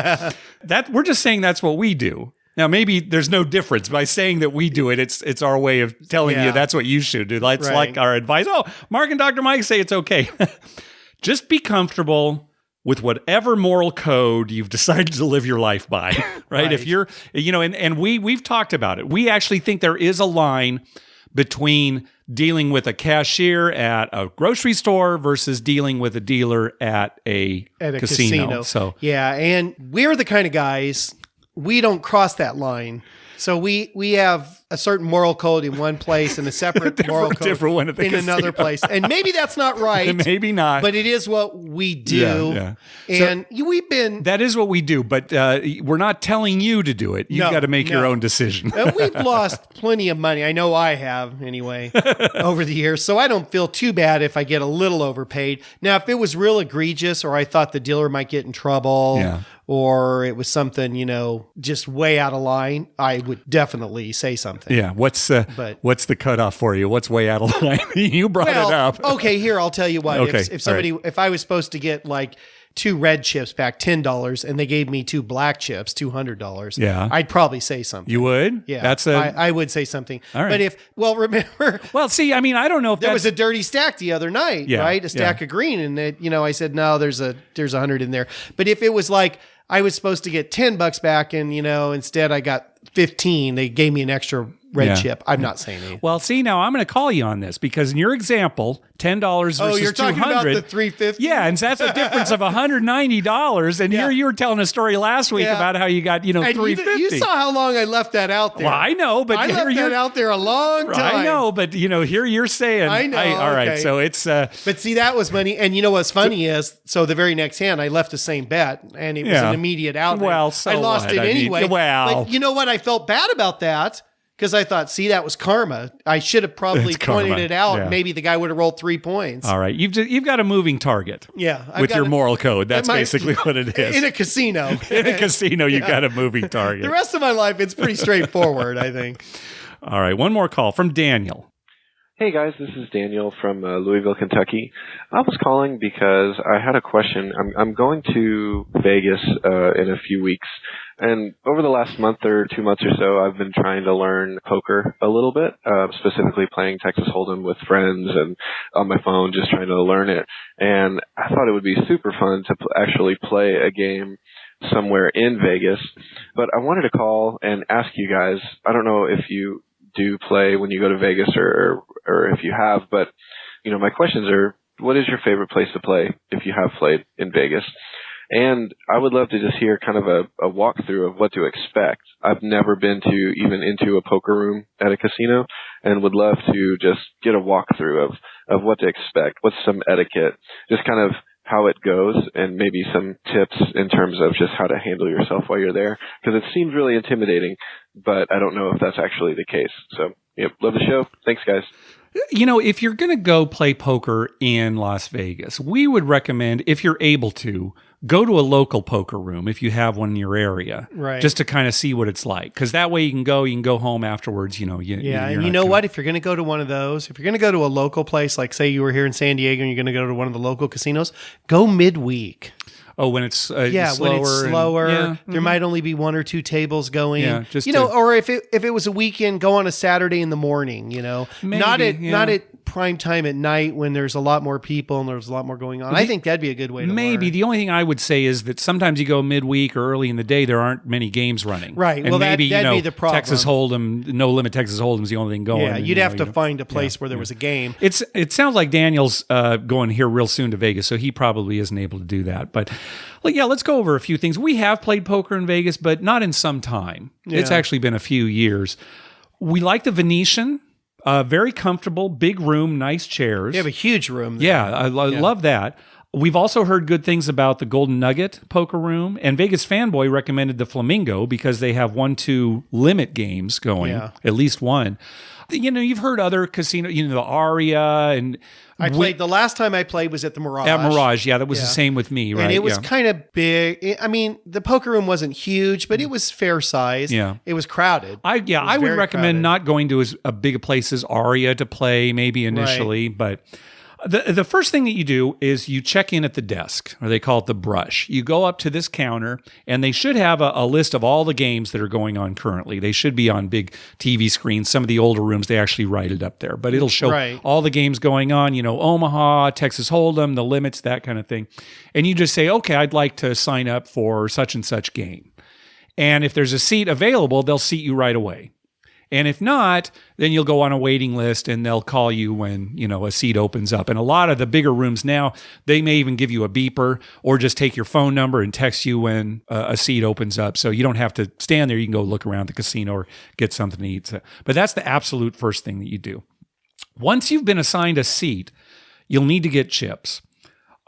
We're just saying that's what we do. Now, maybe there's no difference. By saying that we do it, it's our way of telling you that's what you should do. That's like our advice. Oh, Mark and Dr. Mike say it's okay. Just be comfortable with whatever moral code you've decided to live your life by, right? If you're, and we've talked about it. We actually think there is a line between dealing with a cashier at a grocery store versus dealing with a dealer at a casino. So yeah, and we're the kind of guys, we don't cross that line. So we have a certain moral code in one place and a separate moral code different one at the in another place. And maybe that's not right. Maybe not. But it is what we do. Yeah. And we've been... That is what we do, but we're not telling you to do it. You've got to make your own decision. We've lost plenty of money. I know I have, anyway, over the years. So I don't feel too bad if I get a little overpaid. Now, if it was real egregious or I thought the dealer might get in trouble or it was something, just way out of line, I would definitely say something. Yeah. What's the cutoff for you? What's way out of line? You brought it up. Okay, here, I'll tell you what. Okay, If I was supposed to get like 2 red chips back, $10, and they gave me 2 black chips, $200, I'd probably say something. You would? Yeah. I would say something. All right. But remember. Well, see, I don't know if there was a dirty stack the other night, right? A stack of green. And I said, no, there's 100 in there. But if it was like, I was supposed to get $10 back and, instead I got 15, they gave me an extra red chip. I'm not saying anything. Well, see, now I'm going to call you on this because in your example, $10 versus $200. Oh, you're talking about the $350? Yeah, and that's a difference of $190. And here you were telling a story last week about how you got, $350. You saw how long I left that out there. Well, I know, but I left that out there a long time. I know, but here you're saying. I know. All right, so it's. But see, that was money, and what's funny is, so the very next hand, I left the same bet, and it was an immediate out. Well, so I lost what? it anyway. But you know what? I felt bad about that. Because I thought, see, that was karma. I should have probably pointed it out. Yeah. Maybe the guy would have rolled 3 points. All right. You've got a moving target. Yeah. With your moral code. That's basically what it is. In a casino. In a casino, you've got a moving target. The rest of my life, it's pretty straightforward, I think. All right. One more call from Daniel. Hey guys, this is Daniel from Louisville, Kentucky. I was calling because I had a question. I'm going to Vegas in a few weeks, and over the last month or 2 months or so, I've been trying to learn poker a little bit, specifically playing Texas Hold'em with friends and on my phone, just trying to learn it. And I thought it would be super fun to actually play a game somewhere in Vegas. But I wanted to call and ask you guys, I don't know if you do play when you go to Vegas or if you have, but my questions are, what is your favorite place to play if you have played in Vegas? And I would love to just hear kind of a walkthrough of what to expect. I've never been even into a poker room at a casino and would love to just get a walkthrough of what to expect. What's some etiquette, just kind of how it goes, and maybe some tips in terms of just how to handle yourself while you're there, because it seems really intimidating, but I don't know if that's actually the case. So, love the show. Thanks, guys. If you're going to go play poker in Las Vegas, we would recommend, if you're able to, go to a local poker room if you have one in your area, right? Just to kind of see what it's like. Because that way you can go home afterwards. And you know what? If you're going to go to one of those, if you're going to go to a local place, like say you were here in San Diego and you're going to go to one of the local casinos, go midweek. Oh, when it's slower. When it's slower, and, there might only be 1 or 2 tables going. Yeah, or if it was a weekend, go on a Saturday in the morning. Maybe, not at prime time at night when there's a lot more people and there's a lot more going on. I think that'd be a good way to learn. The only thing I would say is that sometimes you go midweek or early in the day, there aren't many games running. Right. And well, maybe that'd be the problem. Texas Hold'em, No Limit Texas Hold'em is the only thing going. Yeah, you'd have to find a place where there was a game. It sounds like Daniel's going here real soon to Vegas, so he probably isn't able to do that. But let's go over a few things. We have played poker in Vegas, but not in some time. Yeah. It's actually been a few years. We like the Venetian. Very comfortable, big room, nice chairs. You have a huge room there. Yeah, I love that. We've also heard good things about the Golden Nugget poker room, and Vegas Fanboy recommended the Flamingo because they have 1-2 limit games going, at least one. You've heard other casinos, the Aria, and I played the last time I played was at the Mirage. At Mirage, that was the same with me, right? And it was kind of big. I mean, the poker room wasn't huge, but it was fair size. Yeah, it was crowded. I would recommend not going to as big a place as Aria to play, maybe initially, but. The first thing that you do is you check in at the desk, or they call it the brush. You go up to this counter, and they should have a list of all the games that are going on currently. They should be on big TV screens. Some of the older rooms, they actually write it up there. But it'll show all the games going on, Omaha, Texas Hold'em, the limits, that kind of thing. And you just say, okay, I'd like to sign up for such and such game. And if there's a seat available, they'll seat you right away. And if not, then you'll go on a waiting list and they'll call you when, a seat opens up. And a lot of the bigger rooms now, they may even give you a beeper or just take your phone number and text you when a seat opens up. So you don't have to stand there. You can go look around the casino or get something to eat. But that's the absolute first thing that you do. Once you've been assigned a seat, you'll need to get chips.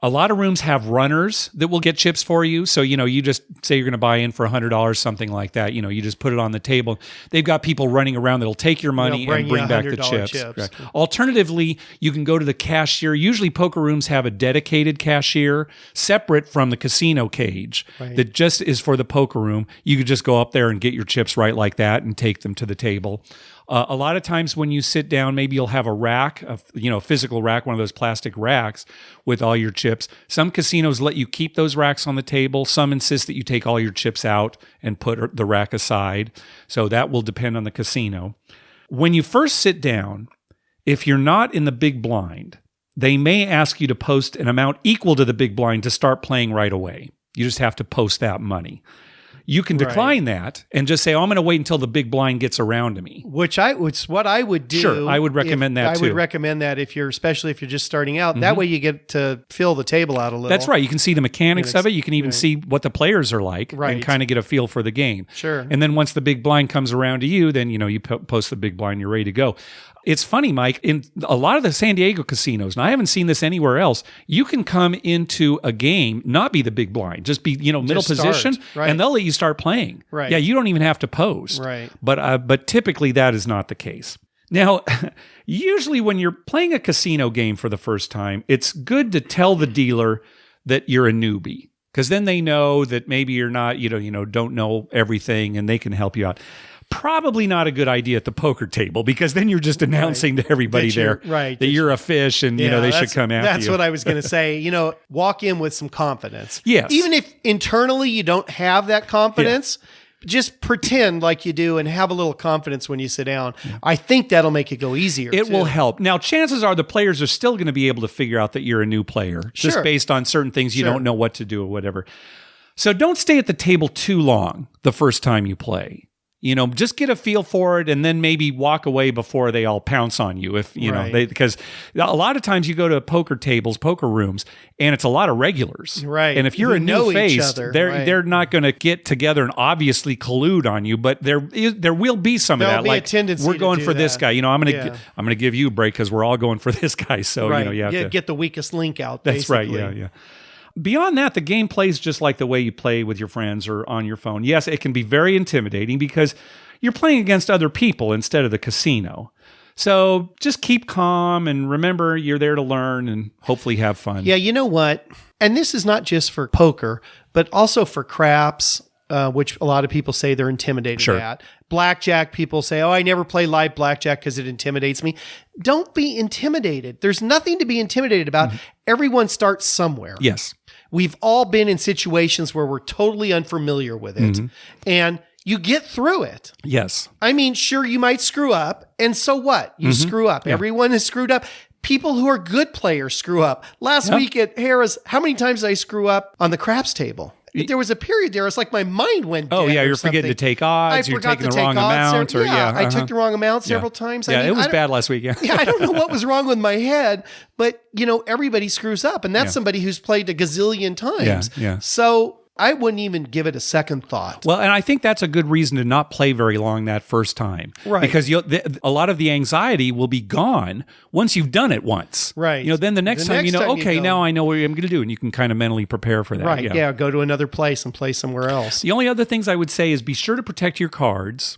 A lot of rooms have runners that will get chips for you. So, you just say you're going to buy in for $100, something like that. You just put it on the table. They've got people running around that'll take your money and bring back the chips. Right. Alternatively, you can go to the cashier. Usually poker rooms have a dedicated cashier separate from the casino cage that just is for the poker room. You could just go up there and get your chips right like that and take them to the table. A lot of times when you sit down, maybe you'll have a rack, a physical rack, one of those plastic racks with all your chips. Some casinos let you keep those racks on the table. Some insist that you take all your chips out and put the rack aside. So that will depend on the casino. When you first sit down, if you're not in the big blind, they may ask you to post an amount equal to the big blind to start playing right away. You just have to post that money. You can decline that and just say, I'm going to wait until the big blind gets around to me. Which what I would do. Sure, I would recommend that too. I would recommend that especially if you're just starting out. That way you get to fill the table out a little. That's right. You can see the mechanics of it. You can even see what the players are like and kind of get a feel for the game. Sure. And then once the big blind comes around to you, then, you post the big blind, you're ready to go. It's funny, Mike, in a lot of the San Diego casinos, and I haven't seen this anywhere else, you can come into a game, not be the big blind, just be, middle position, and they'll let you start playing. Right. Yeah, you don't even have to post. Right. But typically that is not the case. Now, usually when you're playing a casino game for the first time, it's good to tell the dealer that you're a newbie, because then they know that maybe you're not, don't know everything, and they can help you out. Probably not a good idea at the poker table, because then you're just announcing to everybody that you're a fish and, they should come after you. That's what I was going to say. Walk in with some confidence. Yes. Even if internally you don't have that confidence, just pretend like you do and have a little confidence when you sit down. Yeah. I think that'll make it go easier. It will help. Now, chances are the players are still going to be able to figure out that you're a new player, just based on certain things you don't know what to do or whatever. So don't stay at the table too long the first time you play. Just get a feel for it and then maybe walk away before they all pounce on you. If, because a lot of times you go to poker tables, poker rooms, and it's a lot of regulars. Right. And if you're a new face, they're not going to get together and obviously collude on you, but there will be some of that. Like, we're going for this guy. I'm going to give you a break because we're all going for this guy. So, you have to get the weakest link out. That's basically. Right. Yeah. Beyond that, the game plays just like the way you play with your friends or on your phone. Yes, it can be very intimidating because you're playing against other people instead of the casino. So just keep calm and remember you're there to learn and hopefully have fun. Yeah, you know what? And this is not just for poker, but also for craps, which a lot of people say they're intimidated at. Blackjack, people say, I never play live blackjack because it intimidates me. Don't be intimidated. There's nothing to be intimidated about. Mm-hmm. Everyone starts somewhere. Yes. We've all been in situations where we're totally unfamiliar with it. Mm-hmm. And you get through it. Yes. I mean, sure, you might screw up. And so what? You screw up. Yeah. Everyone has screwed up. People who are good players screw up. Last week at Harrah's, how many times did I screw up on the craps table? There was a period there. It's like my mind went dead. Oh, yeah. You're forgetting to take odds. You're taking the wrong amount. I took the wrong amount several times. Yeah, it was bad last week. Yeah. I don't know what was wrong with my head, but, everybody screws up. And that's somebody who's played a gazillion times. Yeah. So I wouldn't even give it a second thought. Well, and I think that's a good reason to not play very long that first time. Right. Because a lot of the anxiety will be gone once you've done it once. Right. Then the next time, now I know what I'm going to do. And you can kind of mentally prepare for that. Right. Yeah. Go to another place and play somewhere else. The only other things I would say is be sure to protect your cards.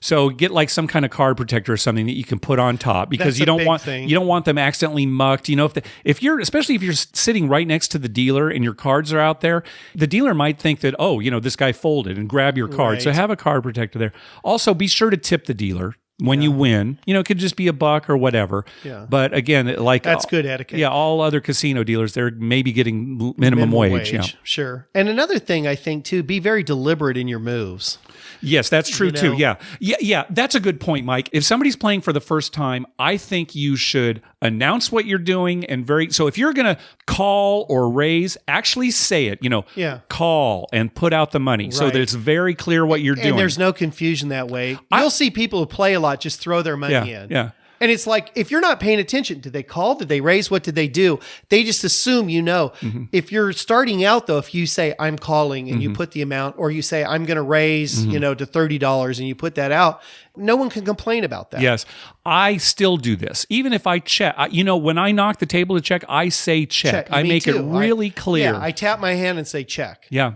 So get like some kind of card protector or something that you can put on top, because you don't want them accidentally mucked. If you're sitting right next to the dealer and your cards are out there, the dealer might think that, this guy folded and grab your card. Right. So have a card protector there. Also, be sure to tip the dealer. when you win. You know, it could just be a buck or whatever. Yeah. But again, like that's good etiquette. Yeah, all other casino dealers, they're maybe getting minimum wage. Yeah. Sure. And another thing I think too, be very deliberate in your moves. Yes, that's true too. Yeah. That's a good point, Mike. If somebody's playing for the first time, I think you should announce what you're doing so if you're going to call or raise, actually say it, call and put out the money so that it's very clear what you're doing. And there's no confusion that way. You'll see people who play a lot just throw their money in. Yeah. And it's like, if you're not paying attention, did they call? Did they raise? What did they do? They just assume you know. Mm-hmm. If you're starting out, though, if you say, I'm calling, and you put the amount, or you say, I'm going to raise, to $30, and you put that out, no one can complain about that. Yes. I still do this. Even if I check, when I knock the table to check, I say check. I make it really clear. Yeah, I tap my hand and say check. Yeah.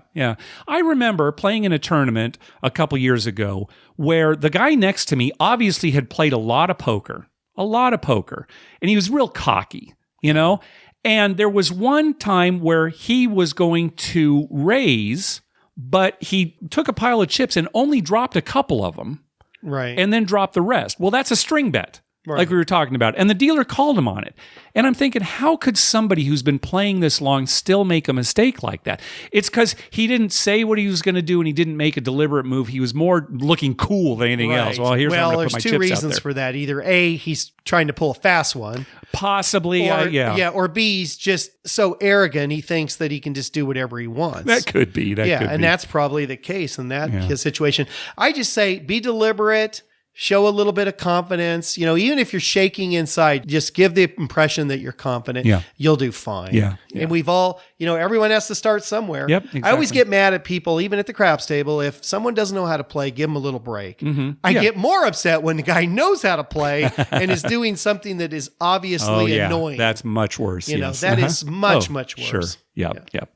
I remember playing in a tournament a couple years ago where the guy next to me obviously had played a lot of poker, and he was real cocky, and there was one time where he was going to raise, but he took a pile of chips and only dropped a couple of them. Right. And then dropped the rest. Well, that's a string bet. Like we were talking about. And the dealer called him on it. And I'm thinking, how could somebody who's been playing this long still make a mistake like that? It's because he didn't say what he was going to do and he didn't make a deliberate move. He was more looking cool than anything else. Well, here's how I'm going to put my chips out there. There's two reasons for that. Either A, he's trying to pull a fast one. Possibly, or B, he's just so arrogant he thinks that he can just do whatever he wants. That could be. That's probably the case in that situation. I just say be deliberate. Show a little bit of confidence. Even if you're shaking inside, just give the impression that you're confident. Yeah. You'll do fine. Yeah. And we've all, everyone has to start somewhere. Yep, exactly. I always get mad at people, even at the craps table. If someone doesn't know how to play, give them a little break. Mm-hmm. I get more upset when the guy knows how to play and is doing something that is obviously annoying. That's much worse. That is much worse. Sure. Yep.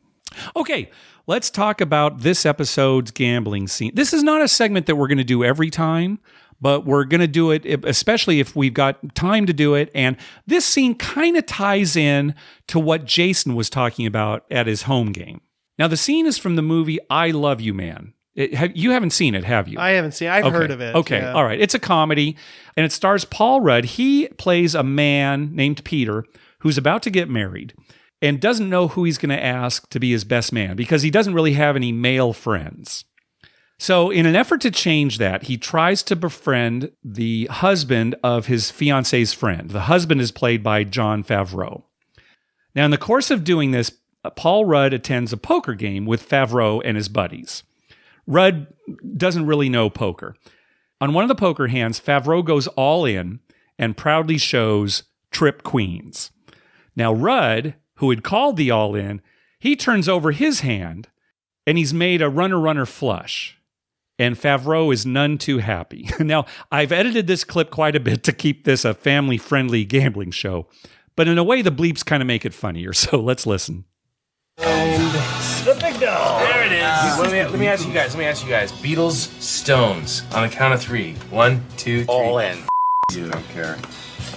Okay. Let's talk about this episode's gambling scene. This is not a segment that we're going to do every time, but we're going to do it, especially if we've got time to do it. And this scene kind of ties in to what Jason was talking about at his home game. Now, the scene is from the movie I Love You, Man. You haven't seen it, have you? I haven't seen it. I've heard of it. Okay. Yeah. All right. It's a comedy, and it stars Paul Rudd. He plays a man named Peter who's about to get married and doesn't know who he's going to ask to be his best man because he doesn't really have any male friends. So in an effort to change that, he tries to befriend the husband of his fiance's friend. The husband is played by Jon Favreau. Now, in the course of doing this, Paul Rudd attends a poker game with Favreau and his buddies. Rudd doesn't really know poker. On one of the poker hands, Favreau goes all in and proudly shows trip queens. Now, Rudd, who had called the all in, he turns over his hand and he's made a runner-runner flush. And Favreau is none too happy. Now, I've edited this clip quite a bit to keep this a family-friendly gambling show, but in a way, the bleeps kind of make it funnier, so let's listen. The big dog. There it is. Let me ask you guys. Beatles Stones on the count of 3. 1, 2, 3. All in. You don't care.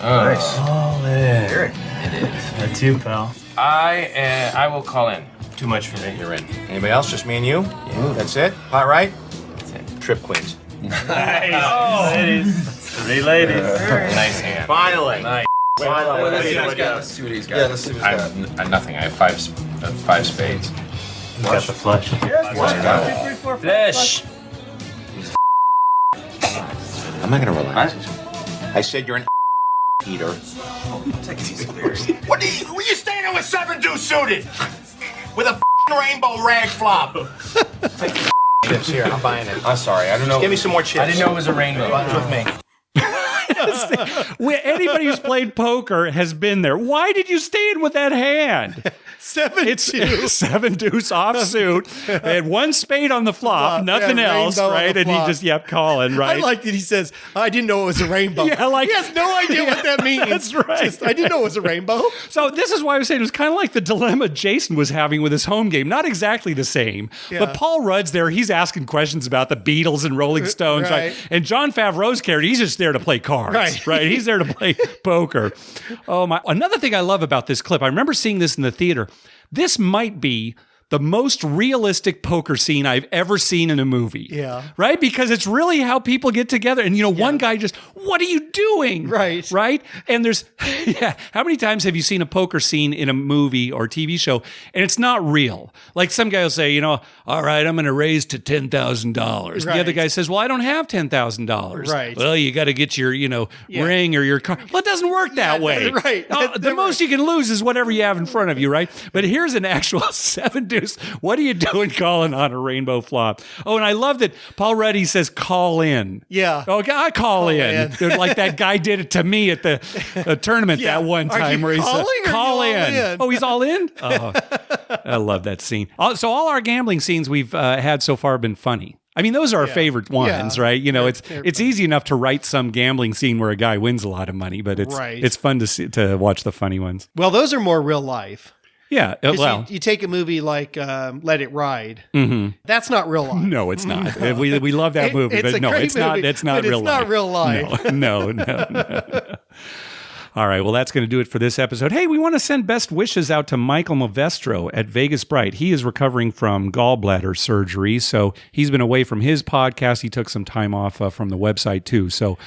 Nice. All in. Sure. It is. That too, pal. I will call in. Too much for me. You're in. Anybody else? Just me and you? Yeah. That's it? Hot right? That's it. Trip queens. Nice. Oh. Ladies. 3 ladies. Nice hand. Finally. Nice. Finally. Let's see what he's got. Yeah, let's see what he's got. Nothing. I have 5 spades. He's got the flush. Flush. I'm not going to relax. I said you're an eater. What are you standing with 7 dudes suited? With a rainbow rag flop. Take chips here. I'm buying it. I'm sorry. I don't know. Just give me some more chips. I didn't know it was a rainbow. Buttons with me. Anybody who's played poker has been there. Why did you stand with that hand? 7 deuce offsuit. They had 1 spade on the flop, nothing else, right? And he just calling, right? I like that he says, I didn't know it was a rainbow. He has no idea what that means. That's right. I didn't know it was a rainbow. So this is why I was saying it was kind of like the dilemma Jason was having with his home game. Not exactly the same, but Paul Rudd's there. He's asking questions about the Beatles and Rolling Stones, right? And Jon Favreau's character, he's just there to play cards, right? He's there to play poker. Oh my! Another thing I love about this clip, I remember seeing this in the theater. This might be the most realistic poker scene I've ever seen in a movie. Yeah. Right? Because it's really how people get together. And, one guy just, what are you doing? Right. Right? And there's, how many times have you seen a poker scene in a movie or TV show and it's not real? Like some guy will say, all right, I'm going to raise to $10,000. Right. The other guy says, well, I don't have $10,000. Right. Well, you got to get your, ring or your car. Well, it doesn't work that way. Right. The most you can lose is whatever you have in front of you, right? But here's an actual 7 deuce. What are you doing calling on a rainbow flop? Oh, and I love that Paul Ruddy says call in. Yeah. Okay, I call in. Like that guy did it to me at the tournament that one time where he said, call in. Oh, he's all in? Oh, I love that scene. So all our gambling scenes we've had so far have been funny. I mean, those are our favorite ones, right? It's easy enough to write some gambling scene where a guy wins a lot of money, but it's fun to watch the funny ones. Well, those are more real life. Yeah, well, you take a movie like Let It Ride. Mm-hmm. That's not real life. No, it's not. No. We love that movie, but no, it's not. It's not real life. It's not real life. No. All right, well, that's going to do it for this episode. Hey, we want to send best wishes out to Michael Movestro at Vegas Bright. He is recovering from gallbladder surgery, so he's been away from his podcast. He took some time off from the website, too. So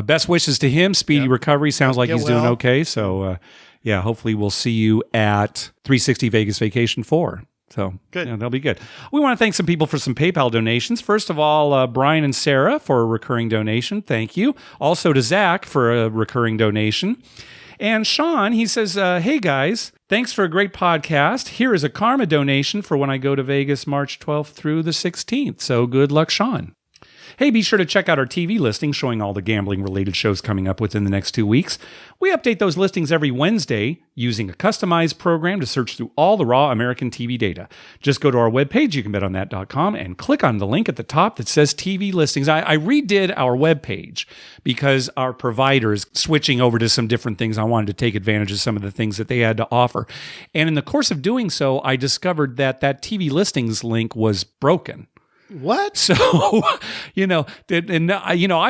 best wishes to him. Speedy recovery. Sounds like he's doing okay. So, hopefully we'll see you at 360 Vegas Vacation 4. So good. That'll be good. We want to thank some people for some PayPal donations. First of all, Brian and Sarah for a recurring donation. Thank you. Also to Zach for a recurring donation. And Sean, he says, hey guys, thanks for a great podcast. Here is a karma donation for when I go to Vegas March 12th through the 16th. So good luck, Sean. Hey, be sure to check out our TV listing showing all the gambling-related shows coming up within the next 2 weeks. We update those listings every Wednesday using a customized program to search through all the raw American TV data. Just go to our webpage, youcanbetonthat.com, and click on the link at the top that says TV listings. I redid our webpage because our provider is switching over to some different things. I wanted to take advantage of some of the things that they had to offer. And in the course of doing so, I discovered that TV listings link was broken. What? So, I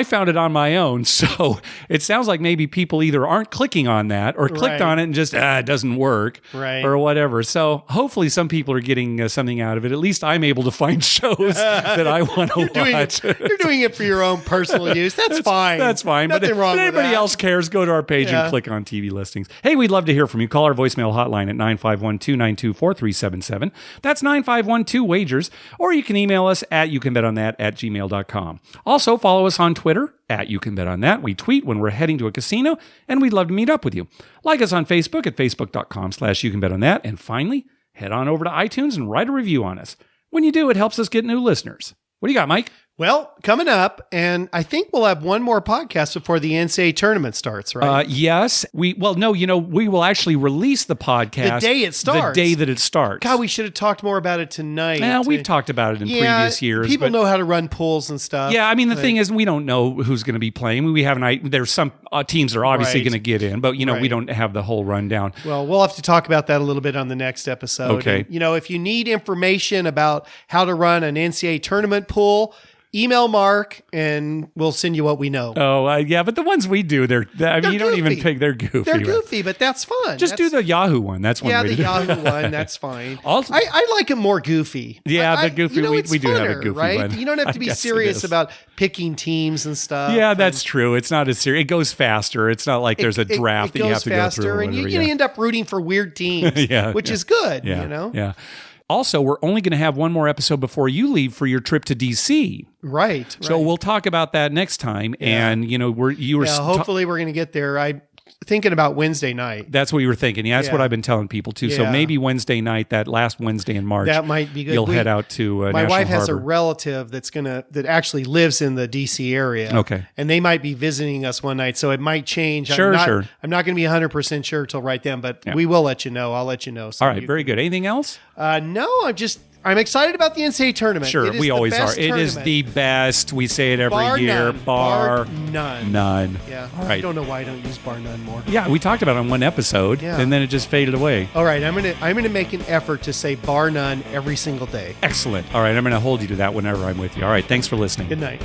found it on my own. So it sounds like maybe people either aren't clicking on that or clicked on it and just, it doesn't work or whatever. So hopefully some people are getting something out of it. At least I'm able to find shows that I want to watch. You're doing it for your own personal use. That's fine. That's fine. Nothing wrong with anybody that. else cares, go to our page and click on TV listings. Hey, we'd love to hear from you. Call our voicemail hotline at 951-292-4377. That's 9512-WAGERS. Or you can email us at youcanbetonThat@gmail.com. Also, follow us on Twitter at YouCanBetOnThat. We tweet when we're heading to a casino, and we'd love to meet up with you. Like us on Facebook at facebook.com/YouCanBetOnThat. And finally, head on over to iTunes and write a review on us. When you do, it helps us get new listeners. What do you got, Mike? Well, coming up, and I think we'll have one more podcast before the NCAA tournament starts, right? Yes. We will actually release the podcast the day it starts. The day that it starts. God, we should have talked more about it tonight. Yeah, we've talked about it in previous years. People know how to run pools and stuff. Yeah, I mean, the thing is, we don't know who's going to be playing. We haven't. There's some teams that are obviously going to get in, but we don't have the whole rundown. Well, we'll have to talk about that a little bit on the next episode. Okay. And, if you need information about how to run an NCAA tournament pool, email Mark and we'll send you what we know. Oh, yeah, but the ones we do, you don't goofy. even pick. They're goofy. They're goofy, but that's fun. Just do the Yahoo one. That's one way to do it. Yeah, the Yahoo one. That's fine. Also, I like it more goofy. Yeah, the goofy. We do have a goofy right? one. You don't have to be serious about picking teams and stuff. Yeah, that's true. It's not as serious. It goes faster. It's not like there's a draft that you have to go through. And you end up rooting for weird teams, which is good. Yeah. Also, we're only going to have one more episode before you leave for your trip to DC. Right. So we'll talk about that next time. Yeah. And hopefully we're going to get there. I'm thinking about Wednesday night. That's what you were thinking. Yeah, that's what I've been telling people too. So maybe Wednesday night, that last Wednesday in March, that might be good. You'll head out to my National wife has Harbor. a relative that actually lives in the DC area. Okay. And they might be visiting us one night, so it might change. Sure. I'm not going to be 100% sure till right then, but we will let you know. I'll let you know. All right. Very good. Anything else? No, I'm excited about the NCAA tournament. Sure, we always are. It is the best. We say it every year. Bar none. Yeah. All right. I don't know why I don't use bar none more. Yeah, we talked about it on one episode, and then it just faded away. All right, I'm gonna make an effort to say bar none every single day. Excellent. All right, I'm gonna hold you to that whenever I'm with you. All right, thanks for listening. Good night.